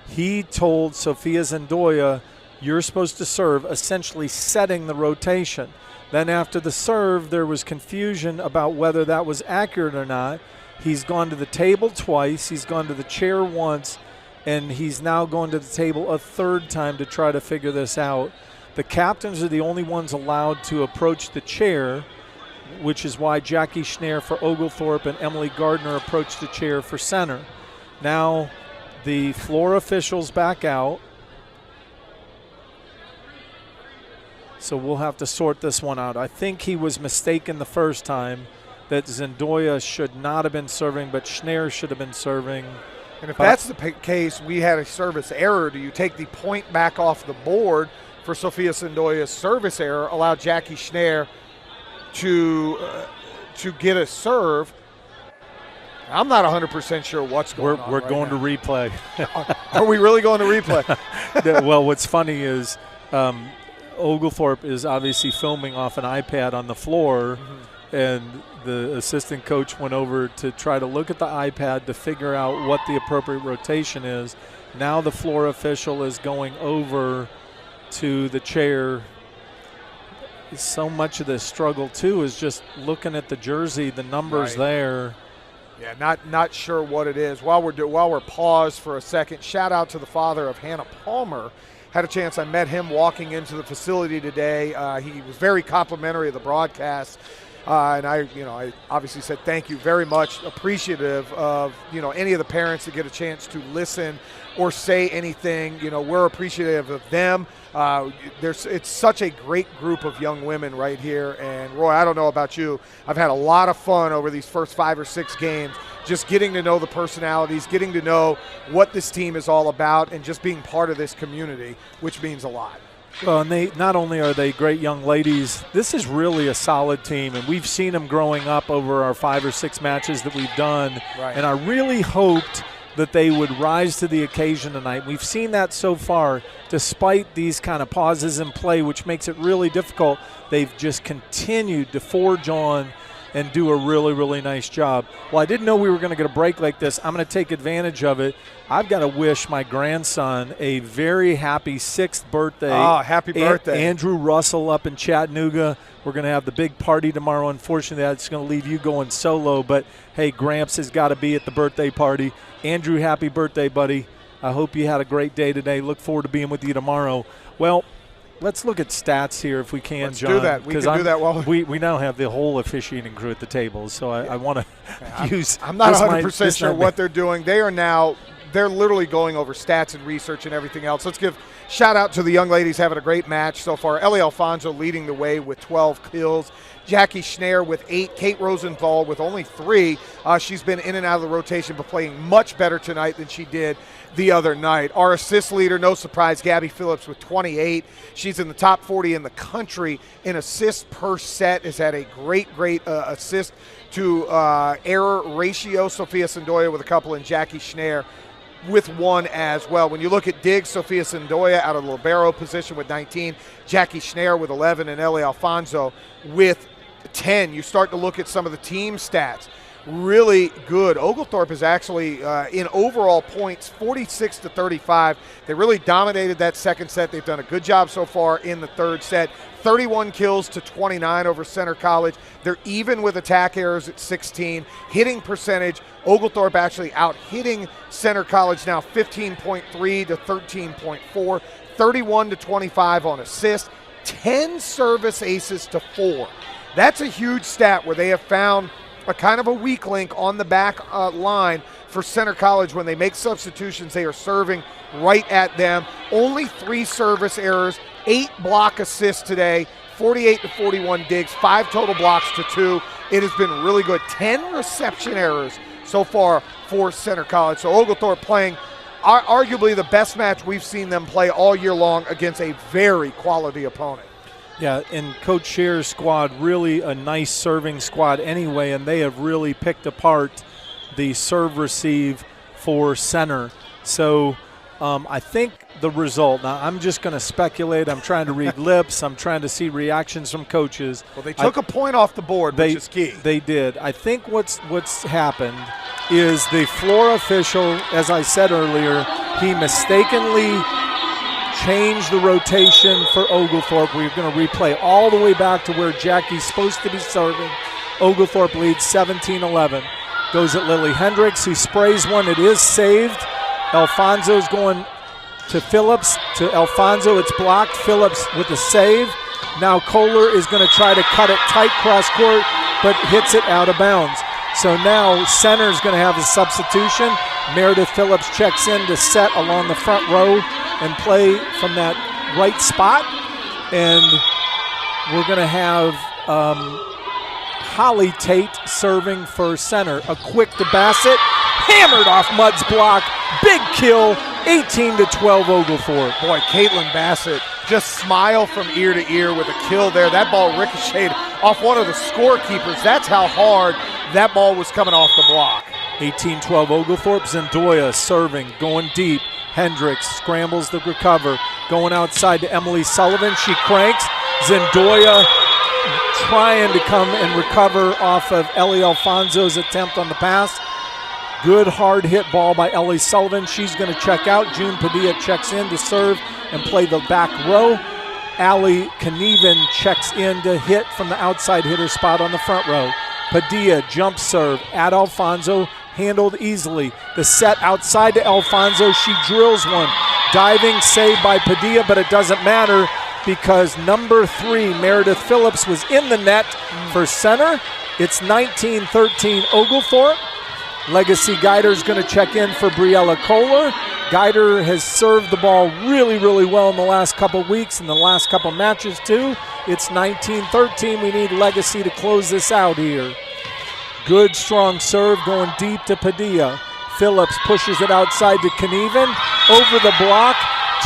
He told Sofia Zendoya, you're supposed to serve, essentially setting the rotation. Then after the serve, there was confusion about whether that was accurate or not. He's gone to the table twice. He's gone to the chair once, and he's now going to the table a third time to try to figure this out. The captains are the only ones allowed to approach the chair, which is why Jackie Schneer for Oglethorpe and Emily Gardner approached the chair for center. Now the floor officials back out. So we'll have to sort this one out. I think he was mistaken the first time that Zendoya should not have been serving, but Schneer should have been serving. And if that's the case, we had a service error. Do you take the point back off the board for Sofia Zendoya's service error, allow Jackie Schneer to get a serve? I'm not 100% sure what's going on. We're going to replay. Are we really going to replay? Well, what's funny is Oglethorpe is obviously filming off an iPad on the floor, and the assistant coach went over to try to look at the iPad to figure out what the appropriate rotation is. Now the floor official is going over to the chair. So much of this struggle, too, is just looking at the jersey, the numbers there. Yeah, not sure what it is. While we're paused for a second, shout out to the father of Hannah Palmer. Had a chance. I met him walking into the facility today. He was very complimentary of the broadcast, and I obviously said thank you very much. Appreciative of any of the parents that get a chance to listen or say anything. We're appreciative of them. It's such a great group of young women right here. And Roy, I don't know about you, I've had a lot of fun over these first 5 or 6 games, just getting to know the personalities, getting to know what this team is all about, and just being part of this community, which means a lot. Well, and not only are they great young ladies, this is really a solid team, and we've seen them growing up over our 5 or 6 matches that we've done. Right. And I really hoped that they would rise to the occasion tonight. We've seen that so far, despite these kind of pauses in play, which makes it really difficult. They've just continued to forge on and do a really, really nice job. Well, I didn't know we were going to get a break like this. I'm going to take advantage of it. I've got to wish my grandson a very happy 6th birthday. Oh, happy birthday. Andrew Russell up in Chattanooga. We're going to have the big party tomorrow. Unfortunately, that's going to leave you going solo. But, hey, Gramps has got to be at the birthday party. Andrew, happy birthday, buddy. I hope you had a great day today. Look forward to being with you tomorrow. Well, let's look at stats here if we can, Let's John. do that. We can do that while we now have the whole officiating crew at the table, so I want to use. I'm not 100% sure what they're doing. They're literally going over stats and research and everything else. Let's give shout out to the young ladies having a great match so far. Ellie Alfonso leading the way with 12 kills. Jackie Schneer with 8. Kate Rosenthal with only 3. She's been in and out of the rotation, but playing much better tonight than she did the other night. Our assist leader, no surprise, Gabby Phillips with 28. She's in the top 40 in the country in assists per set. Has had a great assist to error ratio. Sofia Zendoya with a couple, and Jackie Schneer with 1 as well. When you look at digs, Sofia Zendoya out of the libero position with 19, Jackie Schneer with 11, and Ellie Alfonso with 10. You start to look at some of the team stats. Really good. Oglethorpe is actually in overall points 46-35. They really dominated that second set. They've done a good job so far in the third set. 31 kills to 29 over Center College. They're even with attack errors at 16. Hitting percentage, Oglethorpe actually out hitting Center College now 15.3 to 13.4. 31 to 25 on assists. 10 service aces to 4. That's a huge stat where they have found a kind of a weak link on the back line for Center College. When they make substitutions, they are serving right at them. Only 3 service errors, 8 block assists today, 48 to 41 digs, 5 total blocks to 2. It has been really good. 10 reception errors so far for Center College. So Oglethorpe playing arguably the best match we've seen them play all year long against a very quality opponent. Yeah, and Coach Shear's squad, really a nice serving squad anyway, and they have really picked apart the serve-receive for Center. So I think the result, now I'm just going to speculate. I'm trying to read lips. I'm trying to see reactions from coaches. Well, they took a point off the board, which is key. They did. I think what's happened is the floor official, as I said earlier, he mistakenly changed the rotation for Oglethorpe. We're going to replay all the way back to where Jackie's supposed to be serving. Oglethorpe leads 17-11. Goes at Lily Hendricks, who sprays one. It is saved. Alfonso's going to Phillips, to Alfonso. It's blocked. Phillips with the save. Now Kohler is going to try to cut it tight cross court, but hits it out of bounds. So now center is going to have a substitution. Meredith Phillips checks in to set along the front row and play from that right spot. And we're going to have Holly Tate serving for center. A quick to Bassett, hammered off Mudd's block. Big kill, 18-12 Oglethorpe. Boy, Caitlin Bassett just smile from ear to ear with a kill there. That ball ricocheted off one of the scorekeepers. That's how hard that ball was coming off the block. 18-12 Oglethorpe. Zendoya serving, going deep. Hendricks scrambles to recover. Going outside to Emily Sullivan. She cranks. Zendoya trying to come and recover off of Ellie Alfonso's attempt on the pass. Good hard hit ball by Ellie Sullivan. She's going to check out. June Padilla checks in to serve and play the back row. Allie Knieven checks in to hit from the outside hitter spot on the front row. Padilla jump serve at Alfonso, handled easily. The set outside to Alfonso. She drills one. Diving save by Padilla, but it doesn't matter because number 3, Meredith Phillips, was in the net for center. It's 19-13 Oglethorpe. Legacy Geider's going to check in for Briella Kohler. Geider has served the ball really, really well in the last couple weeks and the last couple matches too. It's 19-13. We need Legacy to close this out here. Good strong serve going deep to Padilla. Phillips pushes it outside to Knieven. Over the block.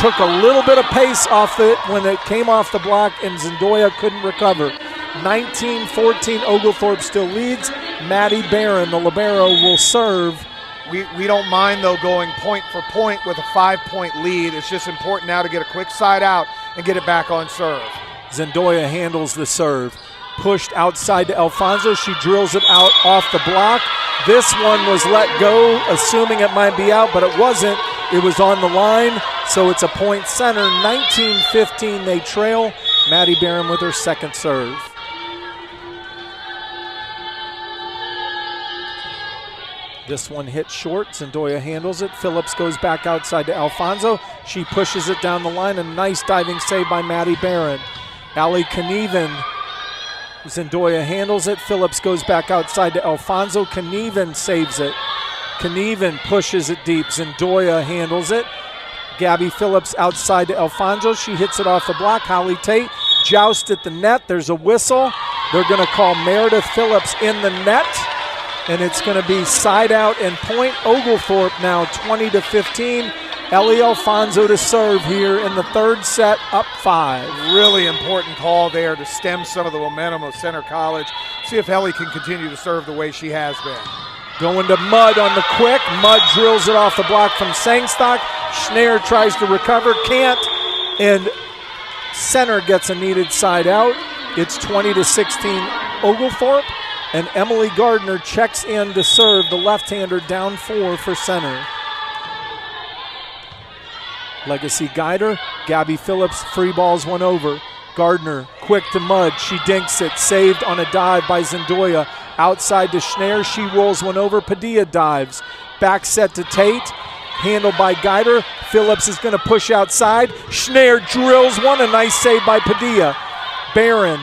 Took a little bit of pace off it when it came off the block, and Zendoya couldn't recover. 19-14, Oglethorpe still leads. Maddie Barron, the libero, will serve. We don't mind, though, going point for point with a 5-point lead. It's just important now to get a quick side out and get it back on serve. Zendoya handles the serve. Pushed outside to Alfonso. She drills it out off the block. This one was let go, assuming it might be out, but it wasn't. It was on the line, so it's a point center. 19-15, they trail. Maddie Barron with her second serve. This one hit short. Zendoya handles it. Phillips goes back outside to Alfonso. She pushes it down the line. A nice diving save by Maddie Barron. Allie Knieven. Zendoya handles it. Phillips goes back outside to Alfonso. Knieven saves it. Knieven pushes it deep. Zendoya handles it. Gabby Phillips outside to Alfonso. She hits it off the block. Holly Tate joust at the net. There's a whistle. They're going to call Meredith Phillips in the net. And it's going to be side out and point. Oglethorpe now 20-15. Ellie Alfonso to serve here in the third set, up 5. Really important call there to stem some of the momentum of Center College. See if Ellie can continue to serve the way she has been. Going to Mudd on the quick. Mudd drills it off the block from Sangstock. Schneer tries to recover, can't. And center gets a needed side out. It's 20-16 Oglethorpe. And Emily Gardner checks in to serve, the left-hander down 4 for center. Legacy Geider, Gabby Phillips free balls one over. Gardner quick to Mudd, she dinks it, saved on a dive by Zendoya. Outside to Schneer, she rolls one over, Padilla dives. Back set to Tate, handled by Geider. Phillips is going to push outside. Schneer drills one, a nice save by Padilla. Barron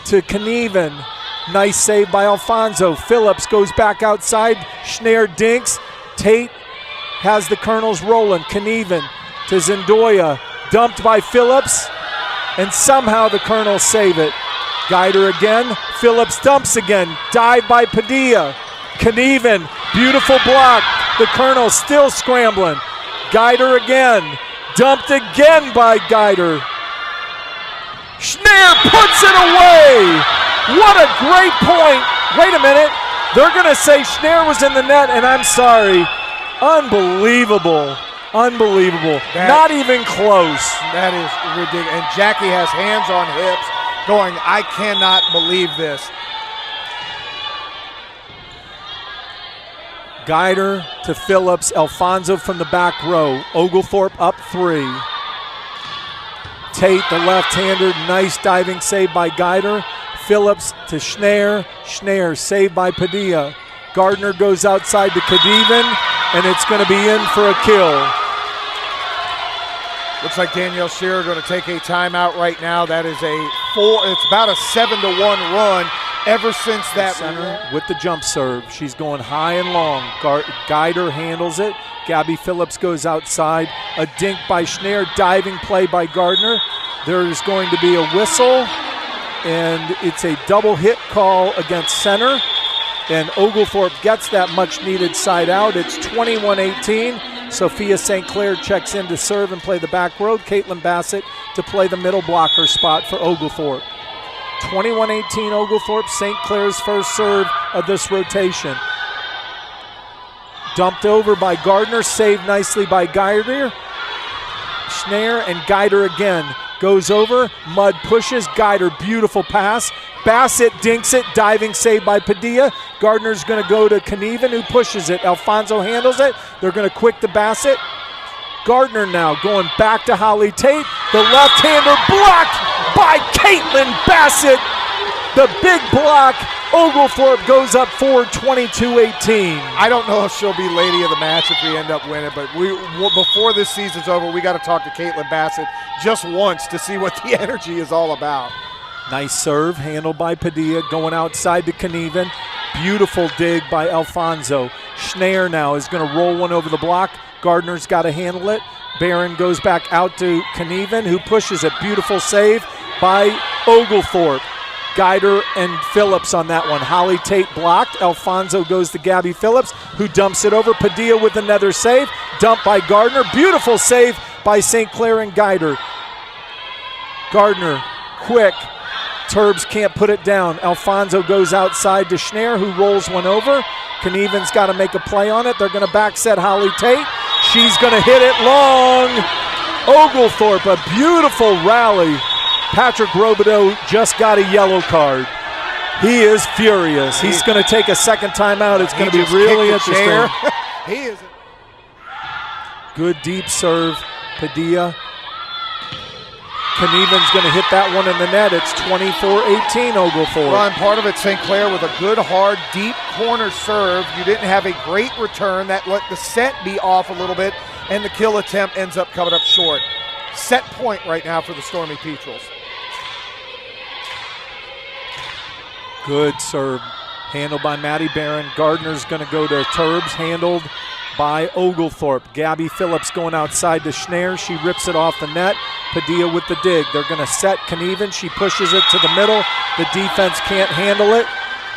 to Knieven. Nice save by Alfonso. Phillips goes back outside. Schneer dinks. Tate has the Colonels rolling. Knieven to Zendoya. Dumped by Phillips. And somehow the Colonels save it. Geider again. Phillips dumps again. Dive by Padilla. Knieven. Beautiful block. The Colonels still scrambling. Geider again. Dumped again by Geider. Schneer puts it away. What a great point. Wait a minute. They're going to say Schneer was in the net, and I'm sorry. Unbelievable. Unbelievable. Not even close. That is ridiculous. And Jackie has hands on hips going, I cannot believe this. Guider to Phillips. Alfonso from the back row. Oglethorpe up 3. Tate, the left-hander, nice diving save by Guider. Phillips to Schneier. Schneier saved by Padilla. Gardner goes outside to Kadivan, and it's going to be in for a kill. Looks like Danielle Shearer going to take a timeout right now. That is it's about a 7-1 run ever since that center with the jump serve. She's going high and long. Guider handles it. Gabby Phillips goes outside. A dink by Schneier, diving play by Gardner. There's going to be a whistle, and it's a double hit call against center. And Oglethorpe gets that much needed side out. It's 21-18. Sophia St. Clair checks in to serve and play the back row. Caitlin Bassett to play the middle blocker spot for Oglethorpe. 21-18 Oglethorpe, St. Clair's first serve of this rotation. Dumped over by Gardner, saved nicely by Guider. Schneier and Guider again. Goes over, Mudd pushes, Guider, beautiful pass. Bassett dinks it, diving save by Padilla. Gardner's going to go to Knieven, who pushes it. Alfonso handles it. They're going to quick to Bassett. Gardner now going back to Holly Tate. The left-hander blocked by Caitlin Bassett. The big block. Oglethorpe goes up forward 22-18. I don't know if she'll be lady of the match if we end up winning, but before this season's over, we got to talk to Caitlin Bassett just once to see what the energy is all about. Nice serve, handled by Padilla, going outside to Knieven. Beautiful dig by Alfonso. Schneier now is going to roll one over the block. Gardner's got to handle it. Barron goes back out to Knieven, who pushes it. Beautiful save by Oglethorpe. Guider and Phillips on that one. Holly Tate blocked. Alfonso goes to Gabby Phillips, who dumps it over. Padilla with another save. Dump by Gardner. Beautiful save by St. Clair and Guider. Gardner, quick. Turbs can't put it down. Alfonso goes outside to Schneier, who rolls one over. Knieven's got to make a play on it. They're going to back set Holly Tate. She's going to hit it long. Oglethorpe, a beautiful rally. Patrick Robideau just got a yellow card. He is furious. He's going to take a second timeout. It's going to be really interesting. He is. Good deep serve, Padilla. Knieven's going to hit that one in the net. It's 24-18 Oglethorpe. Well, and part of it, St. Clair with a good, hard, deep corner serve. You didn't have a great return. That let the set be off a little bit, and the kill attempt ends up coming up short. Set point right now for the Stormy Petrels. Good serve. Handled by Maddie Barron. Gardner's going to go to Turbs. Handled by Oglethorpe. Gabby Phillips going outside to Schneier. She rips it off the net. Padilla with the dig. They're going to set Knieven. She pushes it to the middle. The defense can't handle it.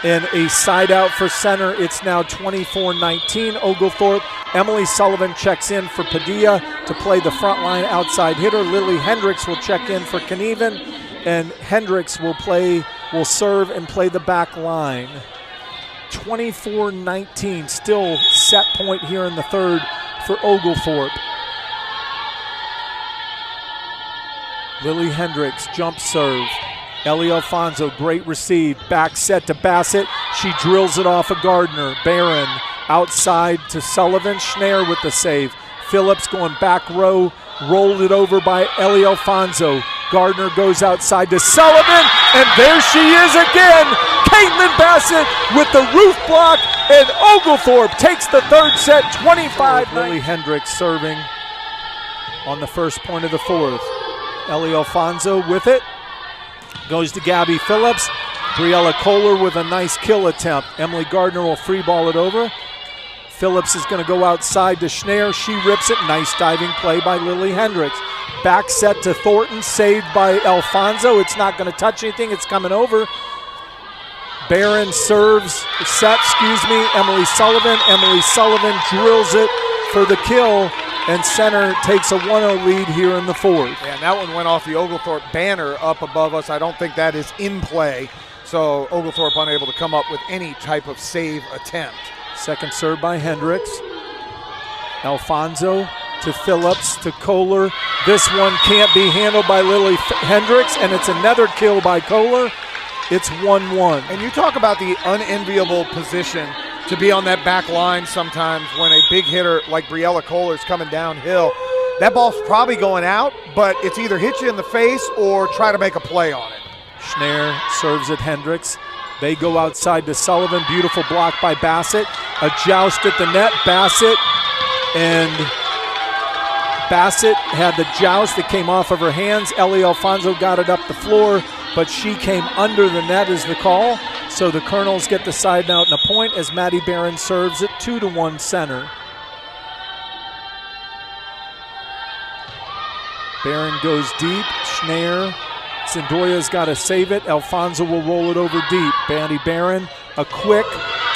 And a side out for center. It's now 24-19 Oglethorpe. Emily Sullivan checks in for Padilla to play the front line outside hitter. Lily Hendricks will check in for Knieven. And Hendricks will serve and play the back line. 24-19, still set point here in the third for Oglethorpe. Lily Hendricks, jump serve. Ellie Alfonso, great receive. Back set to Bassett. She drills it off of Gardner. Barron outside to Sullivan. Schneier with the save. Phillips going back row. Rolled it over by Ellie Alfonso. Gardner goes outside to Sullivan, and there she is again. Caitlin Bassett with the roof block, and Oglethorpe takes the third set, 25. Lily Hendricks serving on the first point of the fourth. Ellie Alfonso with it. Goes to Gabby Phillips. Briella Kohler with a nice kill attempt. Emily Gardner will free ball it over. Phillips is going to go outside to Schneier. She rips it. Nice diving play by Lily Hendricks. Back set to Thornton, saved by Alfonso. It's not going to touch anything. It's coming over. Barron serves, Emily Sullivan. Emily Sullivan drills it for the kill, and center takes a 1-0 lead here in the fourth. Yeah, and that one went off the Oglethorpe banner up above us. I don't think that is in play, so Oglethorpe unable to come up with any type of save attempt. Second serve by Hendricks. Alfonso to Phillips to Kohler. This one can't be handled by Lily Hendricks, and it's another kill by Kohler. It's 1-1. And you talk about the unenviable position to be on that back line sometimes when a big hitter like Briella Kohler is coming downhill. That ball's probably going out, but it's either hit you in the face or try to make a play on it. Schneier serves at Hendricks. They go outside to Sullivan. Beautiful block by Bassett. A joust at the net. Bassett had the joust that came off of her hands. Ellie Alfonso got it up the floor, but she came under the net is the call. So the Colonels get the side out and a point as Maddie Barron serves it 2-1 center. Barron goes deep. Schneier. Zendoya's got to save it. Alfonso will roll it over deep. Maddie Barron, a quick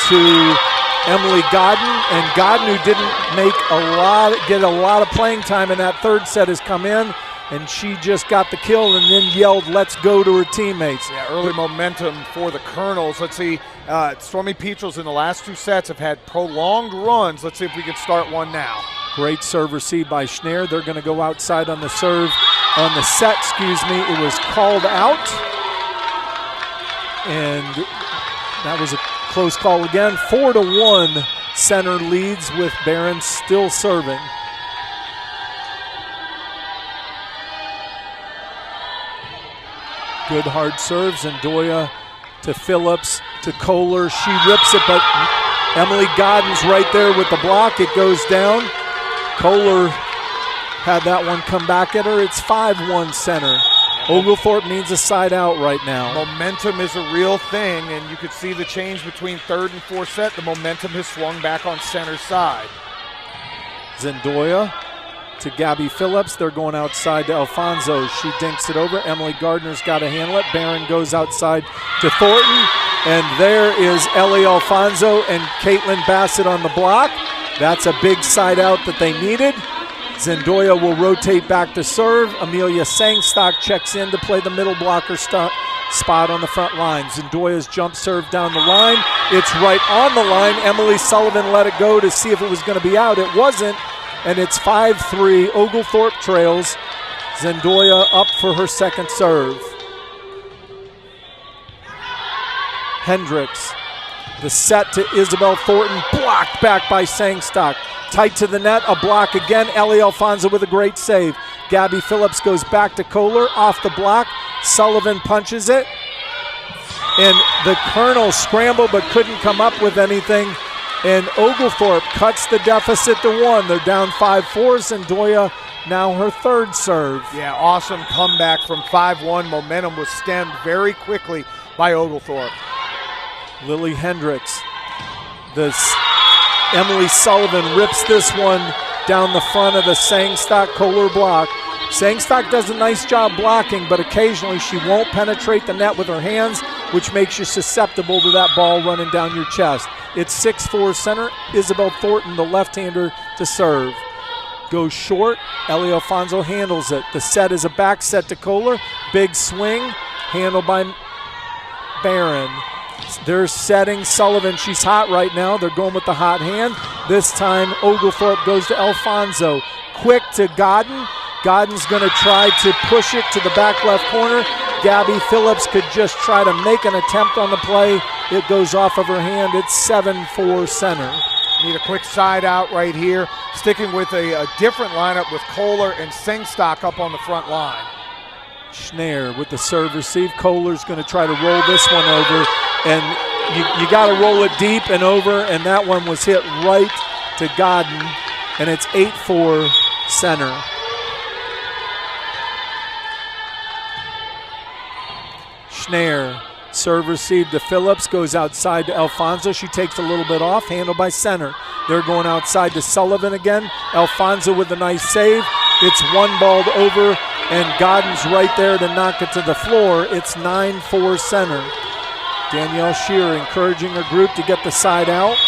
to Emily Godden, and Godden, who didn't get a lot of playing time in that third set, has come in, and she just got the kill and then yelled, "Let's go," to her teammates. Yeah, early momentum for the Colonels. Let's see, Stormy Petrels in the last 2 sets have had prolonged runs. Let's see if we can start one now. Great serve receive by Schneier. They're going to go outside on the serve. On the set, it was called out. And that was a close call again. 4-1 center leads with Barron still serving. Good hard serves. Zendoya to Phillips to Kohler. She rips it, but Emily Godden's right there with the block. It goes down. Kohler had that one come back at her. It's 5-1 center. Oglethorpe needs a side out right now. Momentum is a real thing, and you could see the change between third and fourth set. The momentum has swung back on center side. Zendoya to Gabby Phillips. They're going outside to Alfonso. She dinks it over. Emily Gardner's got to handle it. Barron goes outside to Thornton. And there is Ellie Alfonso and Caitlin Bassett on the block. That's a big side out that they needed. Zendoya will rotate back to serve. Amelia Sangstock checks in to play the middle blocker spot on the front line. Zendoya's jump serve down the line. It's right on the line. Emily Sullivan let it go to see if it was going to be out. It wasn't, and it's 5-3. Oglethorpe trails. Zendoya up for her second serve. Hendricks. The set to Isabel Thornton, blocked back by Sangstock. Tight to the net, a block again. Ellie Alfonso with a great save. Gabby Phillips goes back to Kohler, off the block. Sullivan punches it. And the Colonels scrambled but couldn't come up with anything. And Oglethorpe cuts the deficit to 1. They're down 5-4. Zendoya now her third serve. Yeah, awesome comeback from 5-1. Momentum was stemmed very quickly by Oglethorpe. Lily Hendricks. Emily Sullivan rips this one down the front of the Sangstock Kohler block. Sangstock does a nice job blocking, but occasionally she won't penetrate the net with her hands, which makes you susceptible to that ball running down your chest. It's 6-4 center. Isabel Thornton, the left-hander, to serve. Goes short. Ellie Alfonso handles it. The set is a back set to Kohler. Big swing, handled by Barron. They're setting Sullivan. She's hot right now. They're going with the hot hand. This time, Oglethorpe goes to Alfonso. Quick to Godden. Godden's going to try to push it to the back left corner. Gabby Phillips could just try to make an attempt on the play. It goes off of her hand. It's 7-4 center. Need a quick side out right here. Sticking with a different lineup with Kohler and Sangstock up on the front line. Schneier with the serve receive. Kohler's going to try to roll this one over. And you got to roll it deep and over, and that one was hit right to Godden, and it's 8-4 center. Schneier, serve received to Phillips, goes outside to Alfonso. She takes a little bit off, handled by center. They're going outside to Sullivan again. Alfonso with a nice save. It's one balled over, and Godden's right there to knock it to the floor. It's 9-4 center. Danielle Shearer encouraging her group to get the side out.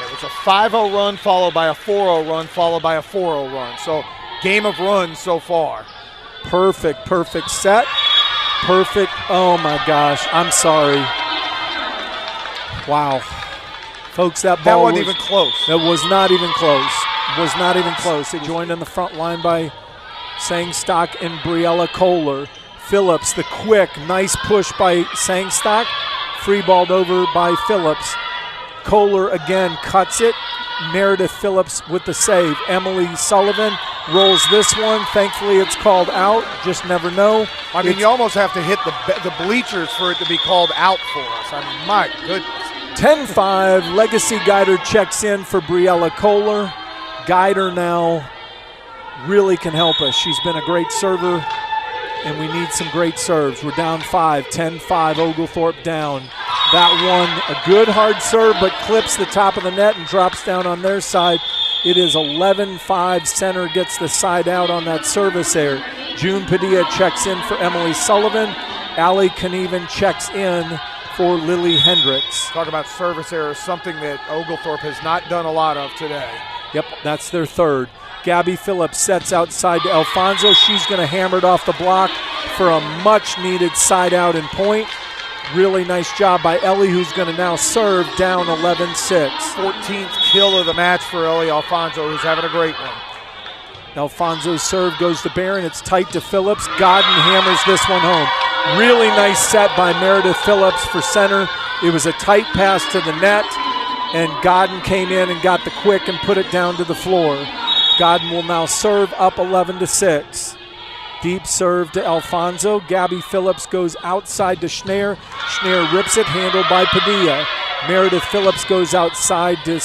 It was a 5-0 run followed by a 4-0 run followed by a 4-0 run. So game of runs so far. Perfect set. Perfect. Oh my gosh, I'm sorry. Wow. Folks, that ball wasn't even close. That was not even close. Was not even close. They joined on the front line by Sangstock and Briella Kohler. Phillips, the quick, nice push by Sangstock. Free balled over by Phillips. Kohler again cuts it. Meredith Phillips with the save. Emily Sullivan rolls this one. Thankfully, it's called out. Just never know. I mean, you almost have to hit the bleachers for it to be called out for us. I mean, my goodness. 10-5. Legacy Guider checks in for Briella Kohler. Guider now really can help us. She's been a great server, and we need some great serves. We're down 5, 10-5, Oglethorpe down. That one, a good hard serve, but clips the top of the net and drops down on their side. It is 11-5. Center gets the side out on that service error. June Padilla checks in for Emily Sullivan. Allie Knieven checks in for Lily Hendricks. Talk about service errors, something that Oglethorpe has not done a lot of today. Yep, that's their third. Gabby Phillips sets outside to Alfonso. She's going to hammer it off the block for a much-needed side out and point. Really nice job by Ellie, who's going to now serve down 11-6. 14th kill of the match for Ellie Alfonso, who's having a great one. Alfonso's serve goes to Barron. It's tight to Phillips. Godden hammers this one home. Really nice set by Meredith Phillips for center. It was a tight pass to the net, and Godden came in and got the quick and put it down to the floor. Godden will now serve up 11-6. Deep serve to Alfonso. Gabby Phillips goes outside to Schneer. Schneer rips it, handled by Padilla. Meredith Phillips goes outside to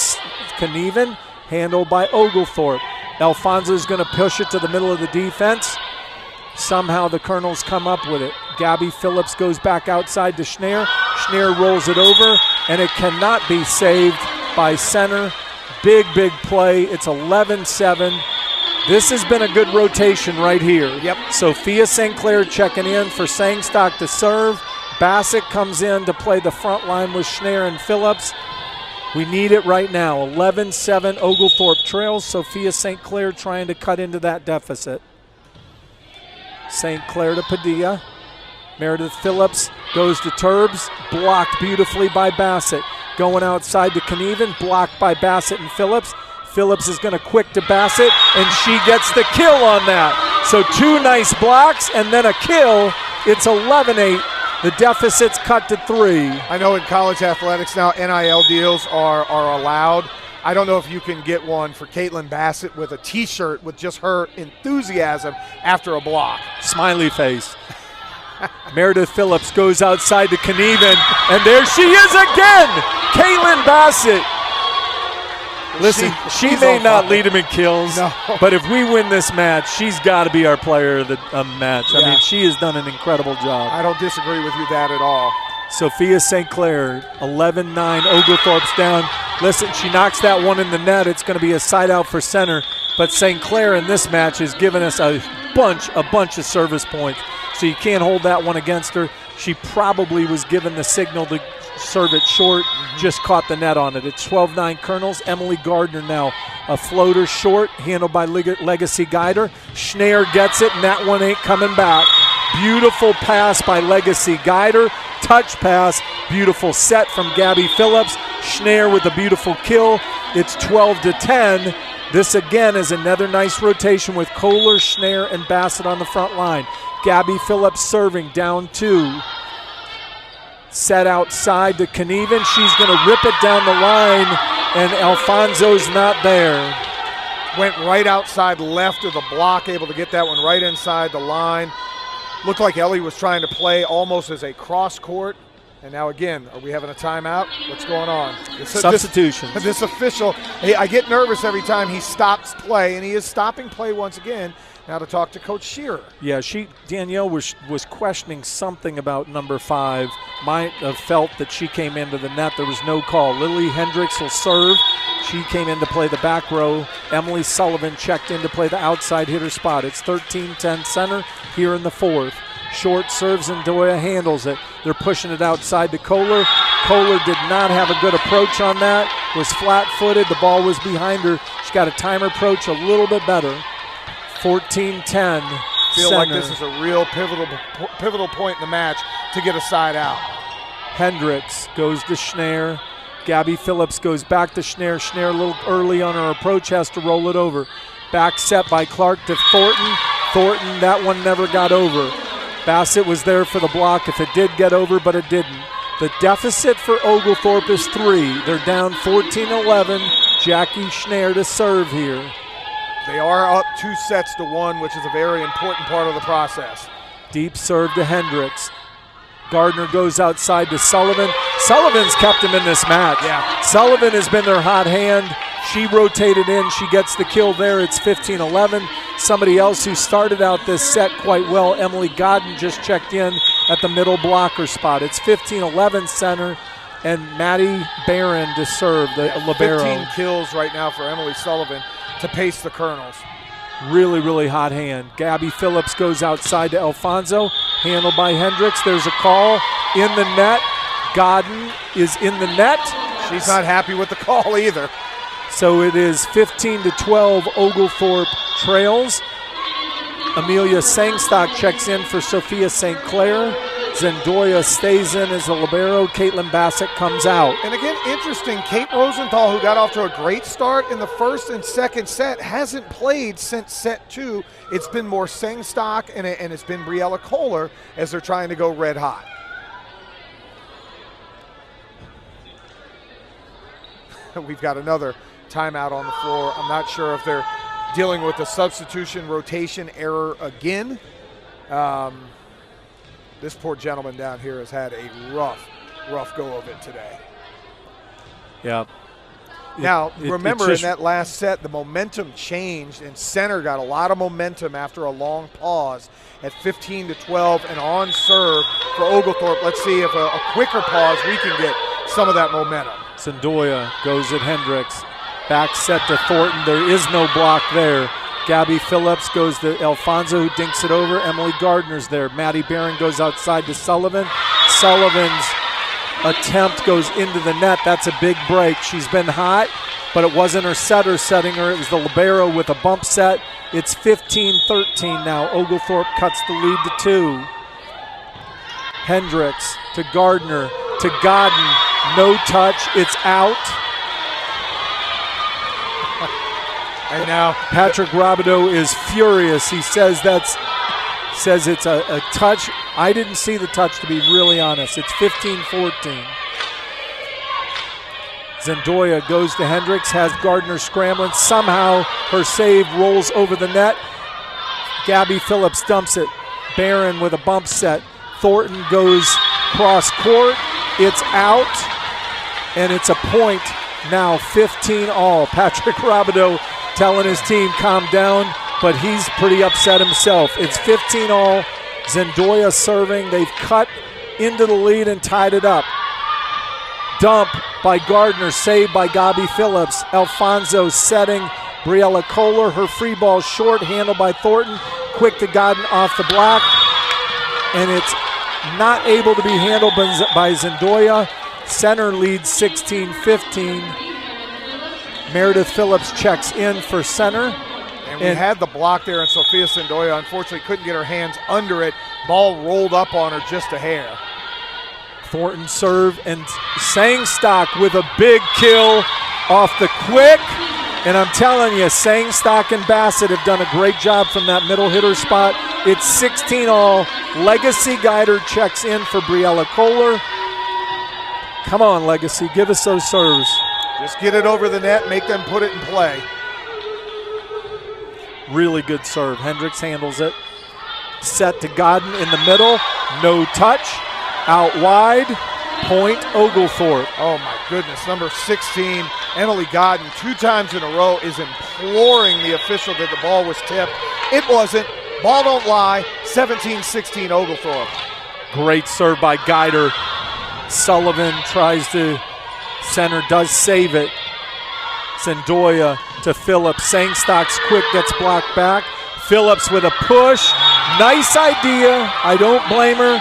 Knieven, handled by Oglethorpe. Alfonso's going to push it to the middle of the defense. Somehow the Colonels come up with it. Gabby Phillips goes back outside to Schneer. Schneer rolls it over, and it cannot be saved by center. Big play. It's 11-7. This has been a good rotation right here. Yep. Sophia St. Clair checking in for Sangstock to serve. Bassett comes in to play the front line with Schneer and Phillips. We need it right now. 11-7 Oglethorpe trails. Sophia St. Clair trying to cut into that deficit. St. Clair to Padilla. Meredith Phillips goes to Turbs. Blocked beautifully by Bassett. Going outside to Knieven. Blocked by Bassett and Phillips. Phillips is going to quick to Bassett, and she gets the kill on that. So 2 nice blocks and then a kill. It's 11-8. The deficit's cut to 3. I know in college athletics now NIL deals are allowed. I don't know if you can get one for Caitlin Bassett with a T-shirt with just her enthusiasm after a block. Smiley face. Meredith Phillips goes outside to Knieven, and there she is again! Caitlin Bassett. Listen, she may not lead him in kills, but if we win this match, she's got to be our player of the match. I mean, she has done an incredible job. I don't disagree with you that at all. Sophia St. Clair, 11-9, Oglethorpe's down. Listen, she knocks that one in the net. It's going to be a side out for center, but St. Clair in this match has given us a bunch of service points, so you can't hold that one against her. She probably was given the signal to serve it short, just caught the net on it. It's 12-9 Colonels. Emily Gardner now a floater short, handled by Legacy Guider. Schneer gets it, and that one ain't coming back. Beautiful pass by Legacy Guider. Touch pass, beautiful set from Gabby Phillips. Schneer with a beautiful kill. It's 12-10. This again is another nice rotation with Kohler, Schneer, and Bassett on the front line. Gabby Phillips serving down 2. Set outside to Knieven. She's going to rip it down the line, and Alfonso's not there. Went right outside left of the block, able to get that one right inside the line. Looked like Ellie was trying to play almost as a cross court. And now again, are we having a timeout? What's going on? Substitutions. This official, I get nervous every time he stops play, and he is stopping play once again. Now to talk to Coach Shearer. Yeah, Danielle was questioning something about number 5. Might have felt that she came into the net. There was no call. Lily Hendricks will serve. She came in to play the back row. Emily Sullivan checked in to play the outside hitter spot. It's 13-10 center here in the 4th. Short serves and Doya handles it. They're pushing it outside to Kohler. Kohler did not have a good approach on that. Was flat-footed. The ball was behind her. She got a time approach a little bit better. 14-10. Feel like this is a real pivotal point in the match to get a side out. Hendricks goes to Schneer. Gabby Phillips goes back to Schneider. Schneider a little early on her approach, has to roll it over. Back set by Clark to Thornton. Thornton, that one never got over. Bassett was there for the block if it did get over, but it didn't. The deficit for Oglethorpe is 3. They're down 14-11. Jackie Schneider to serve here. They are up 2 sets to 1, which is a very important part of the process. Deep serve to Hendricks. Gardner goes outside to Sullivan. Sullivan's kept him in this match. Yeah. Sullivan has been their hot hand. She rotated in. She gets the kill there. It's 15-11. Somebody else who started out this set quite well, Emily Godden, just checked in at the middle blocker spot. It's 15-11 center, and Maddie Barron to serve, the libero. 15 kills right now for Emily Sullivan to pace the Colonels. Really, really hot hand. Gabby Phillips goes outside to Alfonso, handled by Hendricks. There's a call in the net. Godden is in the net. She's not happy with the call either. So it is 15-12, Oglethorpe trails. Amelia Sangstock checks in for Sophia St. Clair. Zendoya stays in as a libero. Caitlin Bassett comes out. And again, interesting, Kate Rosenthal, who got off to a great start in the first and second set, hasn't played since set 2. It's been more Sangstock and it's been Briella Kohler as they're trying to go red hot. We've got another timeout on the floor. I'm not sure if they're dealing with a substitution rotation error again. This poor gentleman down here has had a rough go of it today. Yeah. Now, remember in that last set, the momentum changed, and center got a lot of momentum after a long pause at 15-12 and on serve for Oglethorpe. Let's see if a quicker pause we can get some of that momentum. Zendoya goes at Hendricks. Back set to Thornton. There is no block there. Gabby Phillips goes to Alfonso, who dinks it over. Emily Gardner's there. Maddie Barron goes outside to Sullivan. Sullivan's attempt goes into the net. That's a big break. She's been hot, but it wasn't her setter setting her. It was the libero with a bump set. It's 15-13 now. Oglethorpe cuts the lead to 2. Hendricks to Gardner to Godden. No touch. It's out. And now Patrick Robideau is furious. He says it's a touch. I didn't see the touch, to be really honest. It's 15-14. Zendoya goes to Hendricks, has Gardner scrambling. Somehow her save rolls over the net. Gabby Phillips dumps it. Barron with a bump set. Thornton goes cross court. It's out, and it's a point now, 15-all. Patrick Robideau telling his team calm down, but he's pretty upset himself. It's 15-all. Zendoya serving. They've cut into the lead and tied it up. Dump by Gardner, saved by Gabby Phillips. Alfonso setting. Briella Kohler, her free ball short, handled by Thornton. Quick to Godden off the block, and it's not able to be handled by Zendoya. Center leads 16-15. Meredith Phillips checks in for center. And we had the block there, and Sophia Zendoya unfortunately couldn't get her hands under it. Ball rolled up on her just a hair. Thornton serve, and Sangstock with a big kill off the quick. And I'm telling you, Sangstock and Bassett have done a great job from that middle hitter spot. It's 16-all. Legacy Guider checks in for Briella Kohler. Come on, Legacy, give us those serves. Just get it over the net, make them put it in play. Really good serve. Hendricks handles it. Set to Godden in the middle. No touch. Out wide. Point Oglethorpe. Oh, my goodness. Number 16, Emily Godden, 2 times in a row, is imploring the official that the ball was tipped. It wasn't. Ball don't lie. 17-16 Oglethorpe. Great serve by Guider. Sullivan tries to center, does save it. Zendoya to Phillips. Sangstock's quick, gets blocked back. Phillips with a push. Nice idea. I don't blame her.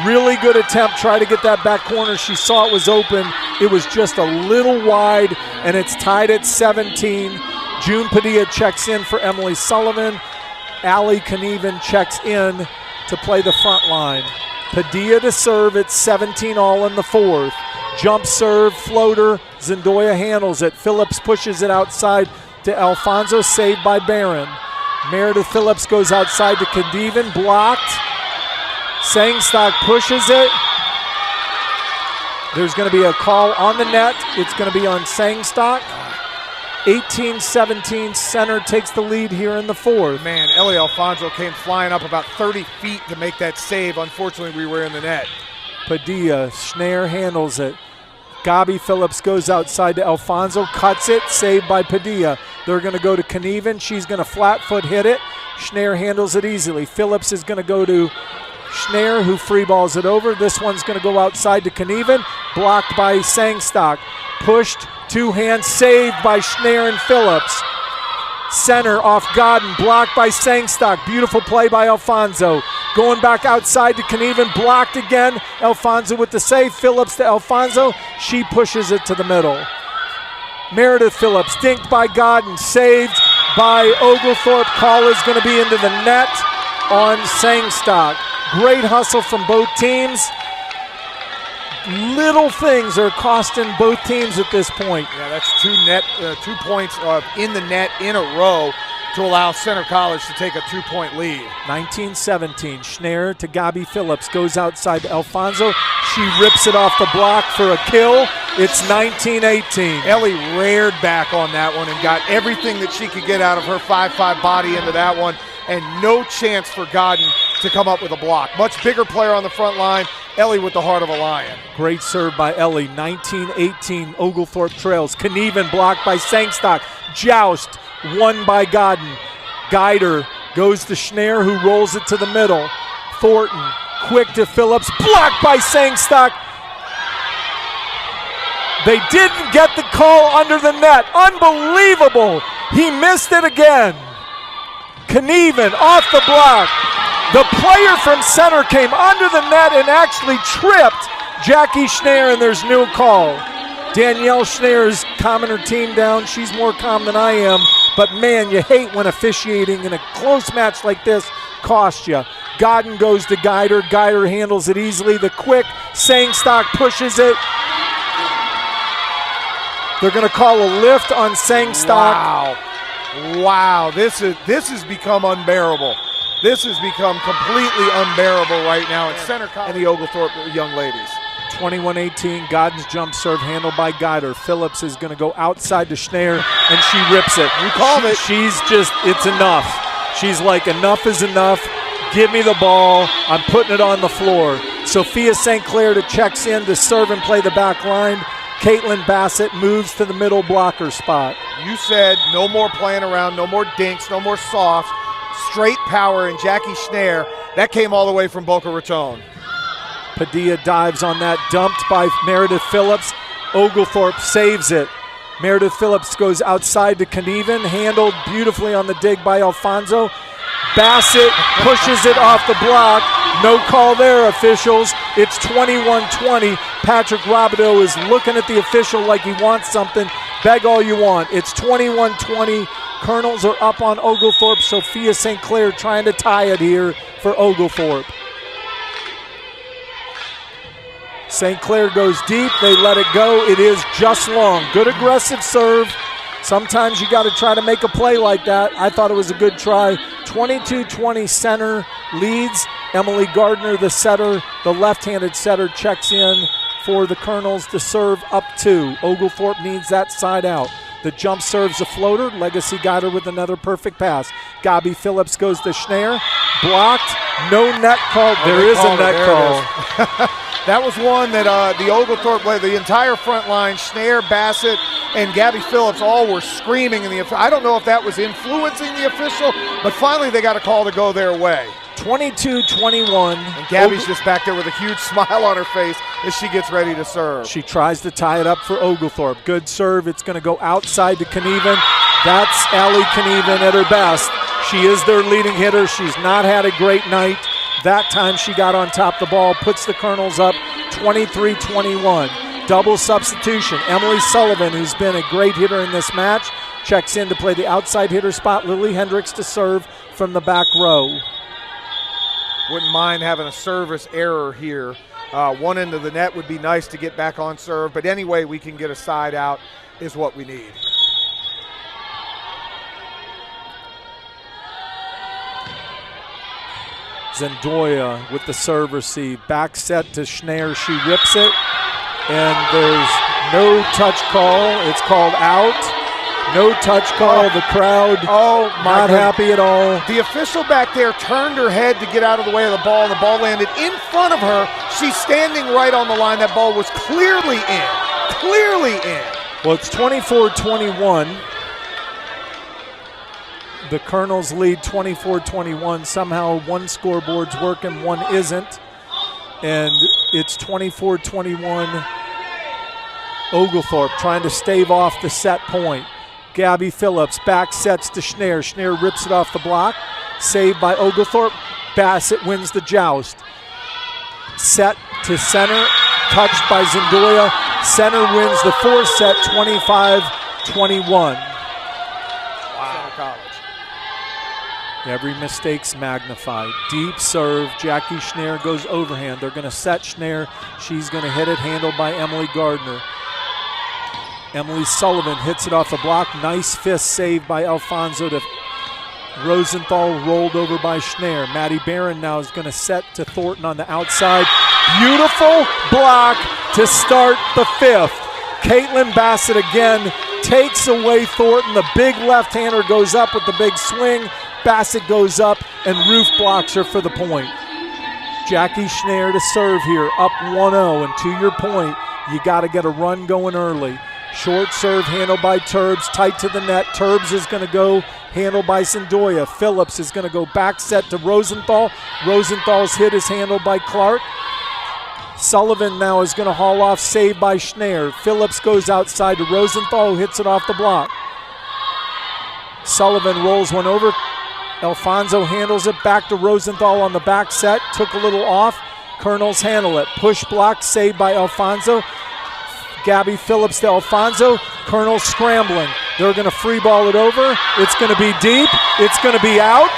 Really good attempt. Try to get that back corner. She saw it was open. It was just a little wide, and it's tied at 17. June Padilla checks in for Emily Sullivan. Allie Knieven checks in to play the front line. Padilla to serve. It's 17-all in the fourth. Jump serve, floater. Zendoya handles it. Phillips pushes it outside to Alfonso, saved by Barron. Meredith Phillips goes outside to Kadivan, blocked. Sangstock pushes it. There's going to be a call on the net. It's going to be on Sangstock. 18-17, Center takes the lead here in the fourth. Man, Ellie Alfonso came flying up about 30 feet to make that save. Unfortunately, we were in the net. Padilla, Schneier handles it. Gabi Phillips goes outside to Alfonso, cuts it, saved by Padilla. They're going to go to Knieven. She's going to flat foot hit it. Schneier handles it easily. Phillips is going to go to Schneier, who free balls it over. This one's going to go outside to Knieven, blocked by Sangstock. Pushed, two hands, saved by Schneier and Phillips. Center off Godden, blocked by Sangstock. Beautiful play by Alfonso. Going back outside to Knieven, blocked again. Alfonso with the save. Phillips to Alfonso. She pushes it to the middle. Meredith Phillips, dinked by Godden, saved by Oglethorpe. Call is going to be into the net on Sangstock. Great hustle from both teams. Little things are costing both teams at this point. Yeah, that's 2 points in the net in a row to allow Center College to take a 2-point lead. 19-17, Schneier to Gabi Phillips, goes outside to Alfonso. She rips it off the block for a kill. It's 19-18. Ellie reared back on that one and got everything that she could get out of her 5'5" body into that one, and no chance for Godden to come up with a block. Much bigger player on the front line. Ellie with the heart of a lion. Great serve by Ellie. 19-18, Oglethorpe trails. Knieven blocked by Sangstock. Joust won by Godden. Guider goes to Schneier, who rolls it to the middle. Thornton quick to Phillips, blocked by Sangstock. They didn't get the call under the net. Unbelievable. He missed it again. Knieven off the block. The player from Center came under the net and actually tripped Jackie Schneier, and there's no call. Danielle Schneier's calming her team down. She's more calm than I am, but man, you hate when officiating in a close match like this costs you. Godden goes to Guider. Guider handles it easily. The quick, Sangstock pushes it. They're going to call a lift on Sangstock. Wow, this has become unbearable. This has become completely unbearable right now at Center College and the Oglethorpe young ladies. 21-18, Godden's jump serve handled by Guider. Phillips is going to go outside to Schneier, and she rips it. You called it. She's just, it's enough. She's like, enough is enough. Give me the ball. I'm putting it on the floor. Sophia St. Clair checks in to serve and play the back line. Caitlin Bassett moves to the middle blocker spot. You said no more playing around, no more dinks, no more softs. Straight power and Jackie Schneier. That came all the way from Boca Raton. Padilla dives on that, dumped by Meredith Phillips. Oglethorpe saves it. Meredith Phillips goes outside to Knieven, handled beautifully on the dig by Alfonso. Bassett pushes it off the block. No call there, officials. It's 21-20. Patrick Robideau is looking at the official like he wants something. Beg all you want. It's 21-20. Colonels are up on Oglethorpe. Sophia St. Clair trying to tie it here for Oglethorpe. St. Clair goes deep. They let it go. It is just long. Good aggressive serve. Sometimes you got to try to make a play like that. I thought it was a good try. 22-20, Center leads. Emily Gardner, the setter, the left-handed setter, checks in for the Colonels to serve up two. Oglethorpe needs that side out. The jump serves a floater. Legacy Guider with another perfect pass. Gabi Phillips goes to Schneier. Blocked. No net call. There is a net call. That was one that the Oglethorpe, the entire front line, Schneier, Bassett, and Gabi Phillips all were screaming in the official. I don't know if that was influencing the official, but finally they got a call to go their way. 22-21. And Gabby's just back there with a huge smile on her face as she gets ready to serve. She tries to tie it up for Oglethorpe. Good serve. It's going to go outside to Knieven. That's Allie Knieven at her best. She is their leading hitter. She's not had a great night. That time she got on top of the ball, puts the Colonels up 23-21. Double substitution. Emily Sullivan, who's been a great hitter in this match, checks in to play the outside hitter spot. Lily Hendricks to serve from the back row. Wouldn't mind having a service error here. One end of the net would be nice to get back on serve, but anyway we can get a side out is what we need. Zendoya with the serve receive. Back set to Schneier. She rips it, and there's no touch call. It's called out. No touch call. The crowd not happy at all. The official back there turned her head to get out of the way of the ball, and the ball landed in front of her. She's standing right on the line. That ball was clearly in. Clearly in. Well, it's 24-21. The Colonels lead 24-21. Somehow one scoreboard's working, one isn't. And it's 24-21. Oglethorpe trying to stave off the set point. Gabby Phillips back sets to Schneier. Schneier rips it off the block. Saved by Oglethorpe. Bassett wins the joust. Set to center. Touched by Zendoya. Center wins the fourth set, 25-21. Wow. College. Every mistake's magnified. Deep serve. Jackie Schneier goes overhand. They're going to set Schneier. She's going to hit it, handled by Emily Gardner. Emily Sullivan hits it off the block. Nice fist saved by Alfonso to Rosenthal, rolled over by Schneier. Maddie Barron now is going to set to Thornton on the outside. Beautiful block to start the fifth. Caitlin Bassett again takes away Thornton. The big left-hander goes up with the big swing. Bassett goes up and Roof blocks her for the point. Jackie Schneier to serve here, up 1-0. And to your point, you got to get a run going early. Short serve handled by Turbs, tight to the net. Turbs is going to go handled by Zendoya. Phillips is going to go back set to Rosenthal. Rosenthal's hit is handled by Clark. Sullivan now is going to haul off, saved by Schneier. Phillips goes outside to Rosenthal, who hits it off the block. Sullivan rolls one over. Alfonso handles it back to Rosenthal on the back set. Took a little off. Colonels handle it. Push block, saved by Alfonso. Gabby Phillips to Alfonso. Colonel scrambling. They're going to free ball it over. It's going to be deep. It's going to be out.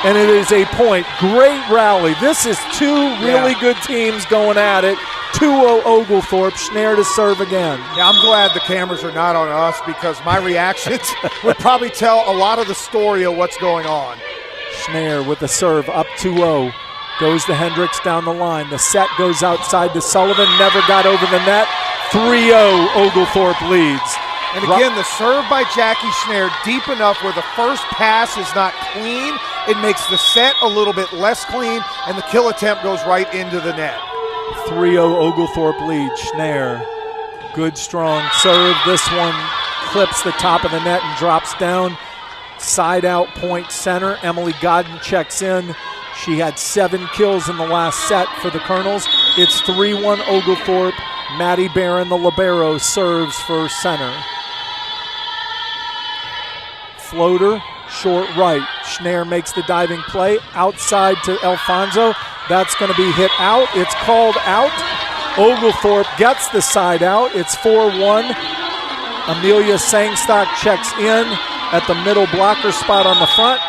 And it is a point. Great rally. This is two really good teams going at it. 2-0 Oglethorpe. Schneier to serve again. Yeah, I'm glad the cameras are not on us because my reactions would probably tell a lot of the story of what's going on. Schneier with the serve, up 2-0. Goes to Hendricks down the line. The set goes outside to Sullivan. Never got over the net. 3-0 Oglethorpe leads. And again, the serve by Jackie Schneier deep enough where the first pass is not clean. It makes the set a little bit less clean, and the kill attempt goes right into the net. 3-0 Oglethorpe leads. Schneier, good strong serve. This one clips the top of the net and drops down. Side out point center. Emily Godden checks in. She had 7 kills in the last set for the Colonels. It's 3-1 Oglethorpe. Maddie Barron, the libero, serves for center. Floater, short right. Schneier makes the diving play. Outside to Alfonso. That's going to be hit out. It's called out. Oglethorpe gets the side out. It's 4-1. Amelia Sangstock checks in at the middle blocker spot on the front.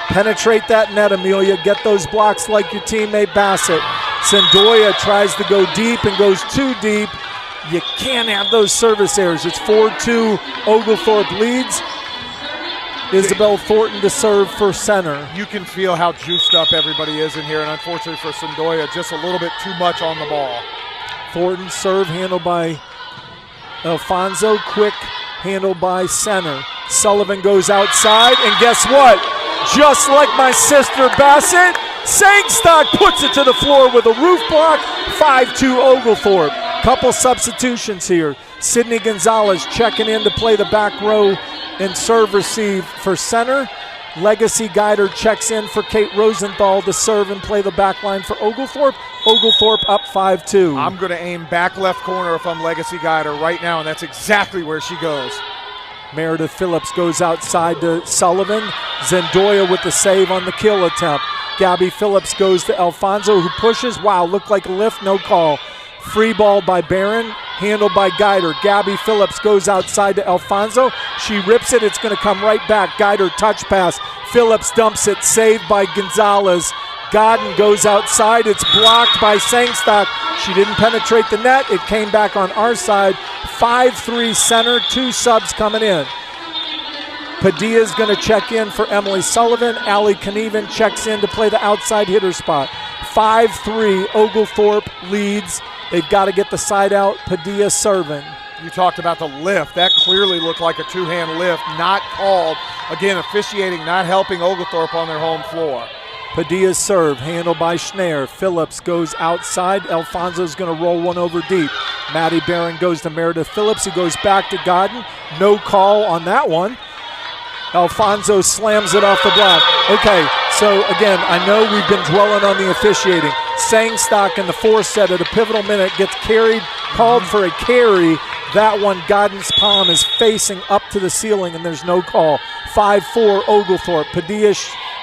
Penetrate that net, Amelia. Get those blocks like your teammate Bassett. Zendoya tries to go deep and goes too deep. You can't have those service errors. It's 4-2. Oglethorpe leads. Isabel Thornton to serve for center. You can feel how juiced up everybody is in here, and unfortunately for Zendoya, just a little bit too much on the ball. Thornton serve handled by Alfonso. Quick handled by center. Sullivan goes outside, and guess what? Just like my sister Bassett, Sangstock puts it to the floor with a roof block. 5-2 Oglethorpe. Couple substitutions here. Sydney Gonzalez checking in to play the back row and serve receive for center. Legacy Guider checks in for Kate Rosenthal to serve and play the back line for Oglethorpe. Oglethorpe up 5-2. I'm going to aim back left corner if I'm Legacy Guider right now, and that's exactly where she goes. Meredith Phillips goes outside to Sullivan. Zendoya with the save on the kill attempt. Gabby Phillips goes to Alfonso, who pushes. Wow, looked like a lift, no call. Free ball by Barron, handled by Guider. Gabby Phillips goes outside to Alfonso. She rips it. It's going to come right back. Guider touch pass. Phillips dumps it. Saved by Gonzalez. Godden goes outside. It's blocked by Sangstock. She didn't penetrate the net. It came back on our side. 5-3 center, 2 subs coming in. Padilla's going to check in for Emily Sullivan. Allie Knieven checks in to play the outside hitter spot. 5-3, Oglethorpe leads. They've got to get the side out. Padilla serving. You talked about the lift. That clearly looked like a two-hand lift, not called. Again, officiating not helping Oglethorpe on their home floor. Padilla's serve, handled by Schneer. Phillips goes outside. Alfonso's going to roll one over deep. Maddie Barron goes to Meredith Phillips, who goes back to Godden. No call on that one. Alfonso slams it off the block. Okay, so again, I know we've been dwelling on the officiating. Sangstock in the fourth set at a pivotal minute gets carried, called for a carry. That one, Godden's palm is facing up to the ceiling, and there's no call. 5-4 Oglethorpe. Padilla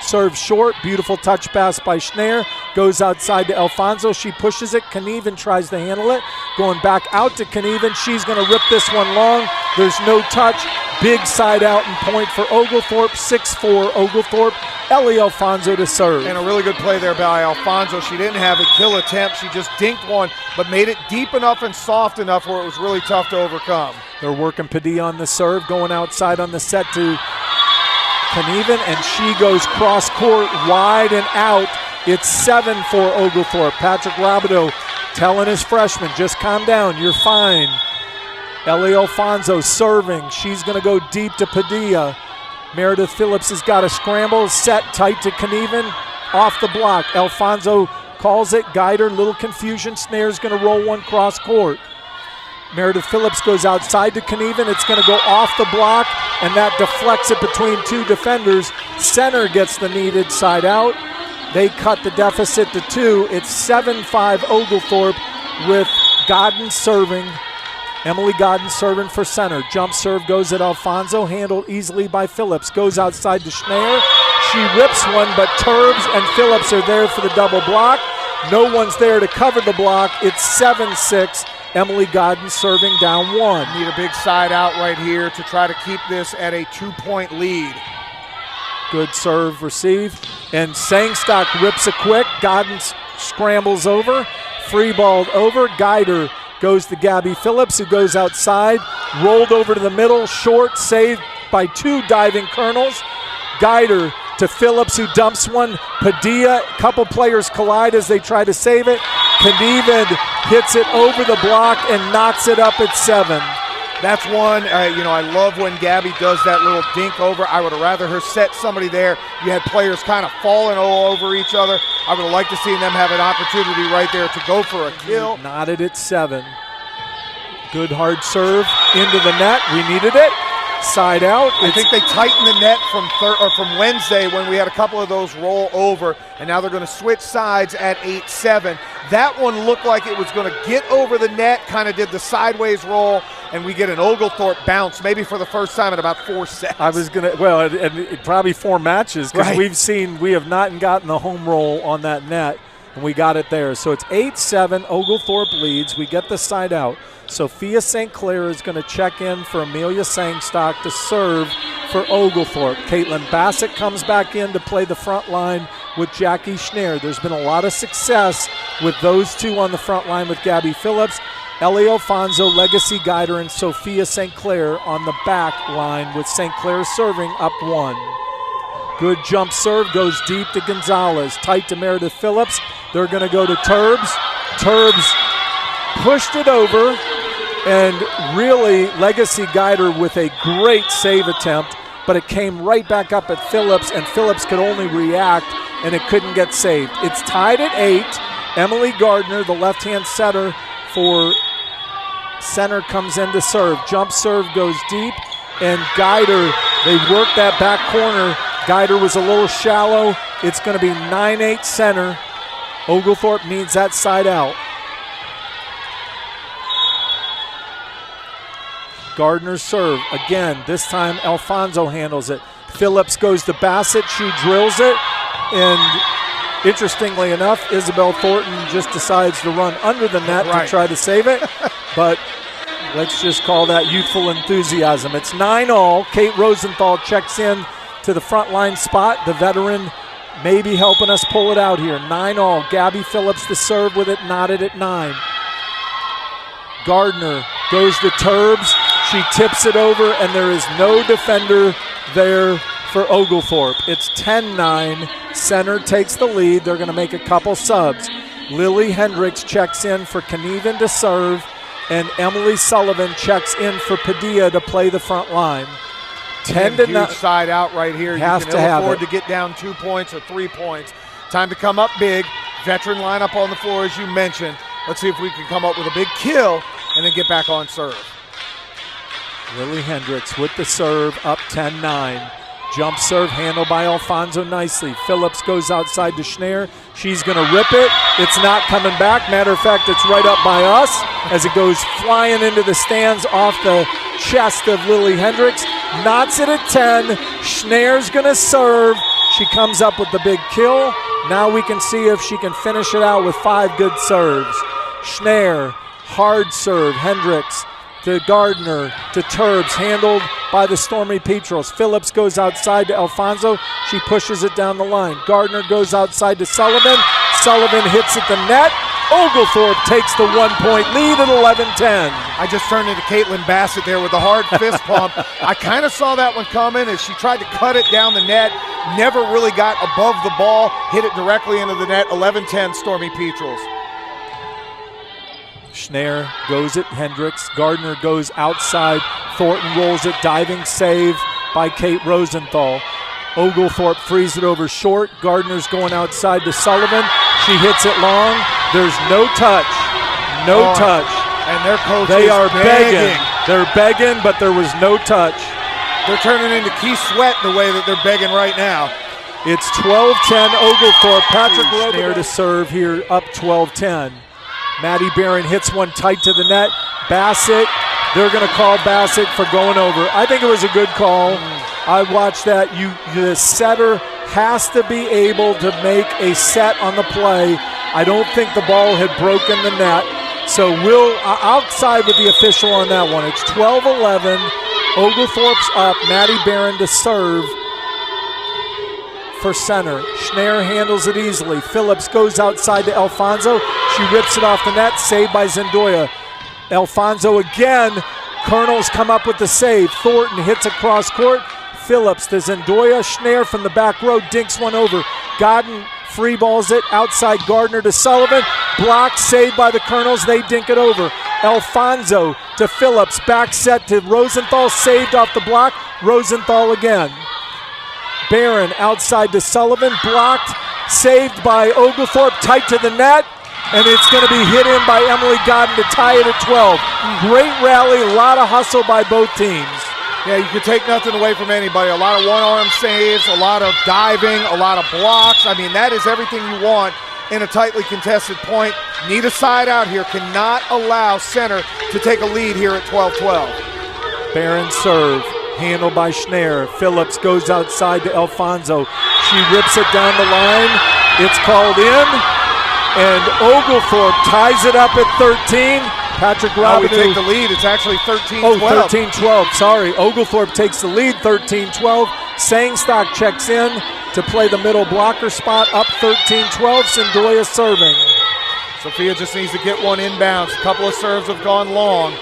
serves short. Beautiful touch pass by Schneer. Goes outside to Alfonso. She pushes it. Knieven tries to handle it. Going back out to Knieven. She's going to rip this one long. There's no touch. Big side out and point for Oglethorpe. 6-4 Oglethorpe. Ellie Alfonso to serve. And a really good play there by Alfonso. She didn't have a kill attempt. She just dinked one, but made it deep enough and soft enough where it was really tough to overcome. They're working Padilla on the serve, going outside on the set to Knieven, and she goes cross court wide and out. It's 7 for Oglethorpe. Patrick Robideau telling his freshman, just calm down, you're fine. Ellie Alfonso serving. She's going to go deep to Padilla. Meredith Phillips has got a scramble, set tight to Knieven, off the block. Alfonso calls it, Guider, little confusion. Snare's going to roll one cross court. Meredith Phillips goes outside to Knieven. It's going to go off the block, and that deflects it between 2 defenders. Center gets the needed side out. They cut the deficit to 2. It's 7-5 Oglethorpe with Godden serving. Emily Godden serving for center. Jump serve goes at Alfonso, handled easily by Phillips. Goes outside to Schneer. She rips one, but Turbs and Phillips are there for the double block. No one's there to cover the block. It's 7-6. Emily Godden serving down 1. Need a big side out right here to try to keep this at a 2-point lead. Good serve received. And Sangstock rips it quick. Godden scrambles over. Free balled over. Guider goes to Gabby Phillips, who goes outside. Rolled over to the middle. Short, saved by 2 diving Colonels. Guider to Phillips, who dumps one. Padilla, a couple players collide as they try to save it. Knieven hits it over the block and knocks it up at 7. That's one, I love when Gabby does that little dink over. I would have rather her set somebody there. You had players kind of falling all over each other. I would have liked to see them have an opportunity right there to go for a kill. Knotted at 7. Good hard serve into the net. We needed it. Side out. I think they tightened the net from Wednesday when we had a couple of those roll over, and now they're going to switch sides at 8-7. That one looked like it was going to get over the net, kind of did the sideways roll, and we get an Oglethorpe bounce, maybe for the first time in about 4 sets. I was going to, and probably 4 matches, because right. we have not gotten the home roll on that net, and we got it there. So it's 8-7, Oglethorpe leads. We get the side out. Sophia St. Clair is going to check in for Amelia Sangstock to serve for Oglethorpe. Caitlin Bassett comes back in to play the front line with Jackie Schneer. There's been a lot of success with those 2 on the front line with Gabby Phillips. Ellie Alfonso, Legacy Guider, and Sophia St. Clair on the back line with St. Clair serving up 1. Good jump serve, goes deep to Gonzalez. Tight to Meredith Phillips. They're going to go to Turbs. Turbs pushed it over, and really Legacy Guider with a great save attempt, but it came right back up at Phillips, and Phillips could only react, and it couldn't get saved. It's tied at 8. Emily Gardner, the left-hand setter for center, comes in to serve. Jump serve goes deep, and Guider, they work that back corner. Guider was a little shallow. It's going to be 9-8 center. Oglethorpe needs that side out. Gardner's serve. Again, this time Alfonso handles it. Phillips goes to Bassett. She drills it. And interestingly enough, Isabel Thornton just decides to run under the net to try to save it. But let's just call that youthful enthusiasm. It's 9-all. Kate Rosenthal checks in to the front line spot. The veteran maybe helping us pull it out here. 9-all. Gabby Phillips to serve with it, knotted at 9. Gardner goes to Turbs. She tips it over, and there is no defender there for Oglethorpe. It's 10-9. Center takes the lead. They're going to make a couple subs. Lily Hendricks checks in for Knieven to serve, and Emily Sullivan checks in for Padilla to play the front line. 10-9 side out right here. Have you to can have afford it. to get down 2 points or 3 points. Time to come up big. Veteran lineup on the floor, as you mentioned. Let's see if we can come up with a big kill and then get back on serve. Lily Hendricks with the serve, up 10-9. Jump serve handled by Alfonso nicely. Phillips goes outside to Schneer. She's going to rip it. It's not coming back. Matter of fact, it's right up by us as it goes flying into the stands off the chest of Lily Hendricks. Knots it at 10. Schneer's going to serve. She comes up with the big kill. Now we can see if she can finish it out with 5 good serves. Schneer, hard serve. Hendricks to Gardner, to Turbs, handled by the Stormy Petros. Phillips goes outside to Alfonso. She pushes it down the line. Gardner goes outside to Sullivan. Sullivan hits at the net. Oglethorpe takes the 1-point lead at 11-10. I just turned into Caitlin Bassett there with the hard fist pump. I kind of saw that one coming as she tried to cut it down the net. Never really got above the ball. Hit it directly into the net. 11-10 Stormy Petros. Schneer goes at Hendricks. Gardner goes outside. Thornton rolls it. Diving save by Kate Rosenthal. Oglethorpe frees it over short. Gardner's going outside to Sullivan. She hits it long. There's no touch. No touch. And their coach They is are begging. They're begging, but there was no touch. They're turning into Keith Sweat the way that they're begging right now. It's 12-10 Oglethorpe. Patrick Schneer to serve here, up 12-10. Maddie Barron hits one tight to the net. Bassett, they're going to call Bassett for going over. I think it was a good call. I watched that. The setter has to be able to make a set on the play. I don't think the ball had broken the net. So I'll side with the official on that one. It's 12-11. Oglethorpe's up. Maddie Barron to serve for center. Schneer handles it easily. Phillips goes outside to Alfonso. She rips it off the net. Saved by Zendoya. Alfonso again. Colonels come up with the save. Thornton hits across court. Phillips to Zendoya. Schneer from the back row dinks one over. Godden free balls it outside. Gardner to Sullivan. Blocked, saved by the Colonels. They dink it over. Alfonso to Phillips. Back set to Rosenthal. Saved off the block. Rosenthal again. Barron outside to Sullivan. Blocked. Saved by Oglethorpe. Tight to the net. And it's going to be hit in by Emily Godden to tie it at 12. Great rally. A lot of hustle by both teams. Yeah, you can take nothing away from anybody. A lot of one-arm saves, a lot of diving, a lot of blocks. I mean, that is everything you want in a tightly contested point. Need a side out here. Cannot allow center to take a lead here at 12-12. Barron serve, handled by Schneer. Phillips goes outside to Alfonso. She rips it down the line. It's called in, and Oglethorpe ties it up at 13. Patrick Robinou. We take the lead. It's actually 13-12. Oh, 13-12. Sorry. Oglethorpe takes the lead, 13-12. Sangstock checks in to play the middle blocker spot, up 13-12. Zendoya serving. Sophia just needs to get one inbounds. A couple of serves have gone long.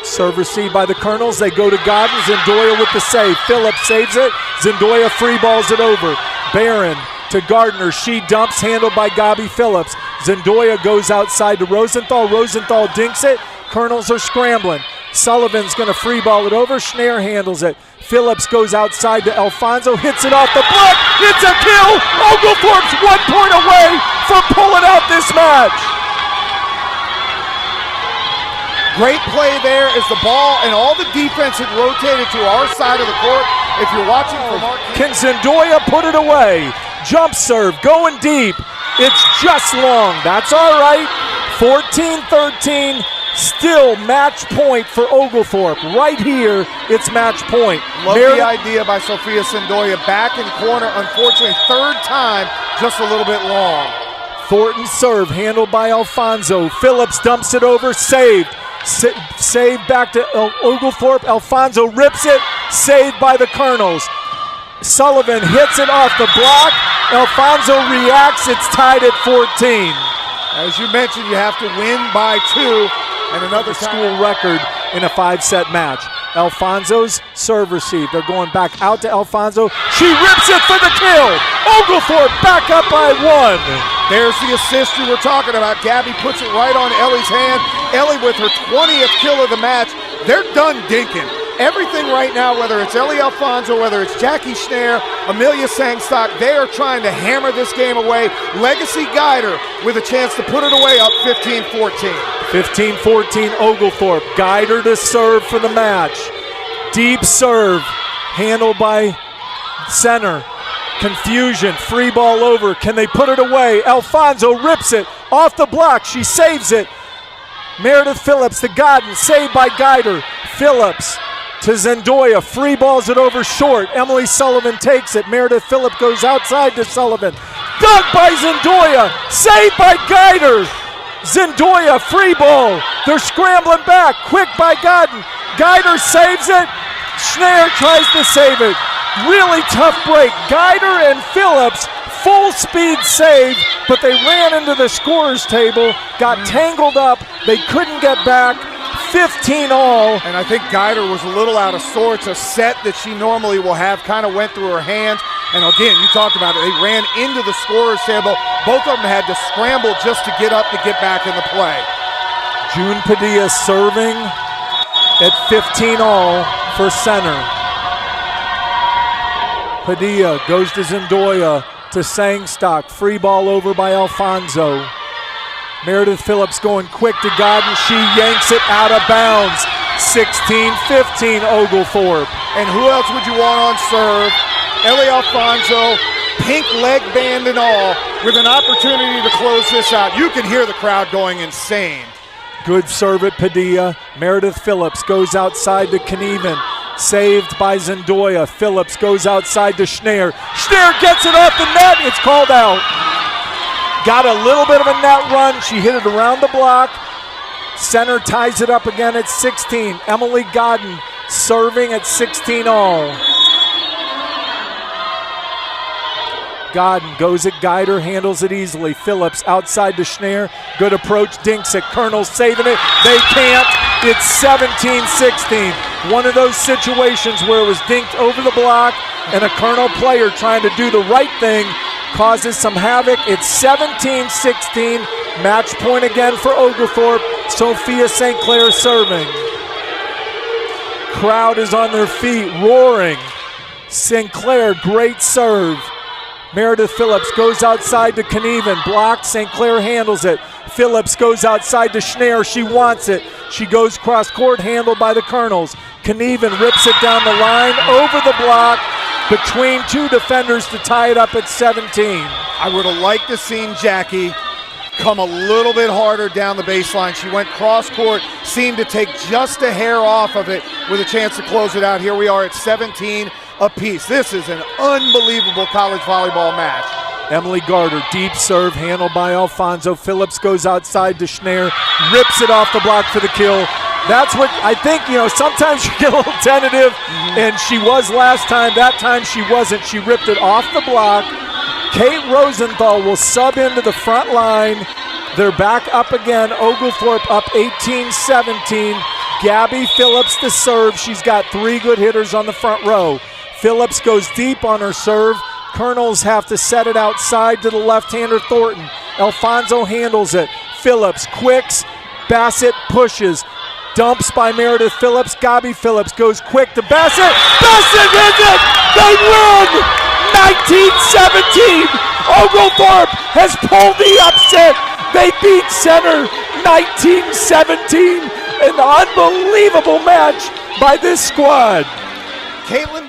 Serve received by the Colonels. They go to Godden. Zendoya with the save. Phillips saves it. Zendoya free balls it over. Barron to Gardner. She dumps, handled by Gabi Phillips. Zendoya goes outside to Rosenthal. Rosenthal dinks it. Colonels are scrambling. Sullivan's going to free ball it over. Schneer handles it. Phillips goes outside to Alfonso. Hits it off the block. It's a kill. Oglethorpe's 1 point away from pulling out this match. Great play there as the ball and all the defense had rotated to our side of the court. If you're watching from our... Can Zendoya put it away? Jump serve, going deep. It's just long. That's all right. 14-13, still match point for Oglethorpe. Right here, it's match point. Love the idea by Sophia Zendoya. Back in corner, unfortunately, third time, just a little bit long. Thornton serve, handled by Alfonso. Phillips dumps it over, saved. Saved back to Oglethorpe. Alfonso rips it, saved by the Colonels. Sullivan hits it off the block. Alfonso reacts. It's tied at 14. As you mentioned, you have to win by 2. And another school record in a 5-set match. Alfonso's serve receive. They're going back out to Alfonso. She rips it for the kill. Oglethorpe back up by 1. There's the assist you were talking about. Gabby puts it right on Ellie's hand. Ellie with her 20th kill of the match. They're done dinking. Everything right now, whether it's Ellie Alfonso, whether it's Jackie Schneer, Amelia Sangstock, they are trying to hammer this game away. Legacy Guider with a chance to put it away up 15-14. 15-14 Oglethorpe. Guider to serve for the match. Deep serve, handled by center. Confusion, free ball over. Can they put it away? Alfonso rips it off the block. She saves it. Meredith Phillips to Godden, saved by Guider. Phillips to Zendoya, free balls it over short. Emily Sullivan takes it. Meredith Phillips goes outside to Sullivan. Dug by Zendoya, saved by Guider. Zendoya, free ball. They're scrambling back, quick by Godden. Guider saves it. Schneer tries to save it. Really tough break. Guider and Phillips, full speed save, but they ran into the scorer's table, got tangled up. They couldn't get back. 15 all. And I think Guider was a little out of sorts. A set that she normally will have kind of went through her hands. And again, you talked about it. They ran into the scorer's table. Both of them had to scramble just to get up to get back in the play. June Padilla serving at 15 all for center. Padilla goes to Zendoya to Sangstock. Free ball over by Alfonso. Meredith Phillips going quick to Godden. She yanks it out of bounds. 16-15 Oglethorpe. And who else would you want on serve? Ellie Alfonso, pink leg band and all, with an opportunity to close this out. You can hear the crowd going insane. Good serve at Padilla. Meredith Phillips goes outside to Knieven. Saved by Zendoya. Phillips goes outside to Schneer. Schneer gets it off the net. It's called out. Got a little bit of a net run. She hit it around the block. Center ties it up again at 16. Emily Godden serving at 16 all. Godden goes at Guider, handles it easily. Phillips outside to Schneer. Good approach, dinks it. Colonel saving it. They can't. It's 17-16. One of those situations where it was dinked over the block and a Colonel player trying to do the right thing causes some havoc. It's 17-16. Match point again for Oglethorpe. Sophia St. Clair serving. Crowd is on their feet, roaring. St. Clair, great serve. Meredith Phillips goes outside to Knieven. Blocked. St. Clair handles it. Phillips goes outside to Schneer. She wants it. She goes cross court, handled by the Colonels. Knieven rips it down the line, over the block, between two defenders to tie it up at 17. I would have liked to seen Jackie come a little bit harder down the baseline. She went cross court, seemed to take just a hair off of it with a chance to close it out. Here we are at 17 apiece. This is an unbelievable college volleyball match. Emily Garter, deep serve, handled by Alfonso. Phillips goes outside to Schneer, rips it off the block for the kill. That's what I think, sometimes you get a little tentative, and she was last time. That time she wasn't. She ripped it off the block. Kate Rosenthal will sub into the front line. They're back up again. Oglethorpe up 18-17. Gabby Phillips to serve. She's got 3 good hitters on the front row. Phillips goes deep on her serve. Colonels have to set it outside to the left-hander Thornton. Alfonso handles it. Phillips quicks. Bassett pushes. Dumps by Meredith Phillips. Gabby Phillips goes quick to Bassett. Bassett hits it! They win! 19-17! Oglethorpe has pulled the upset. They beat Center 19-17. An unbelievable match by this squad. Caitlin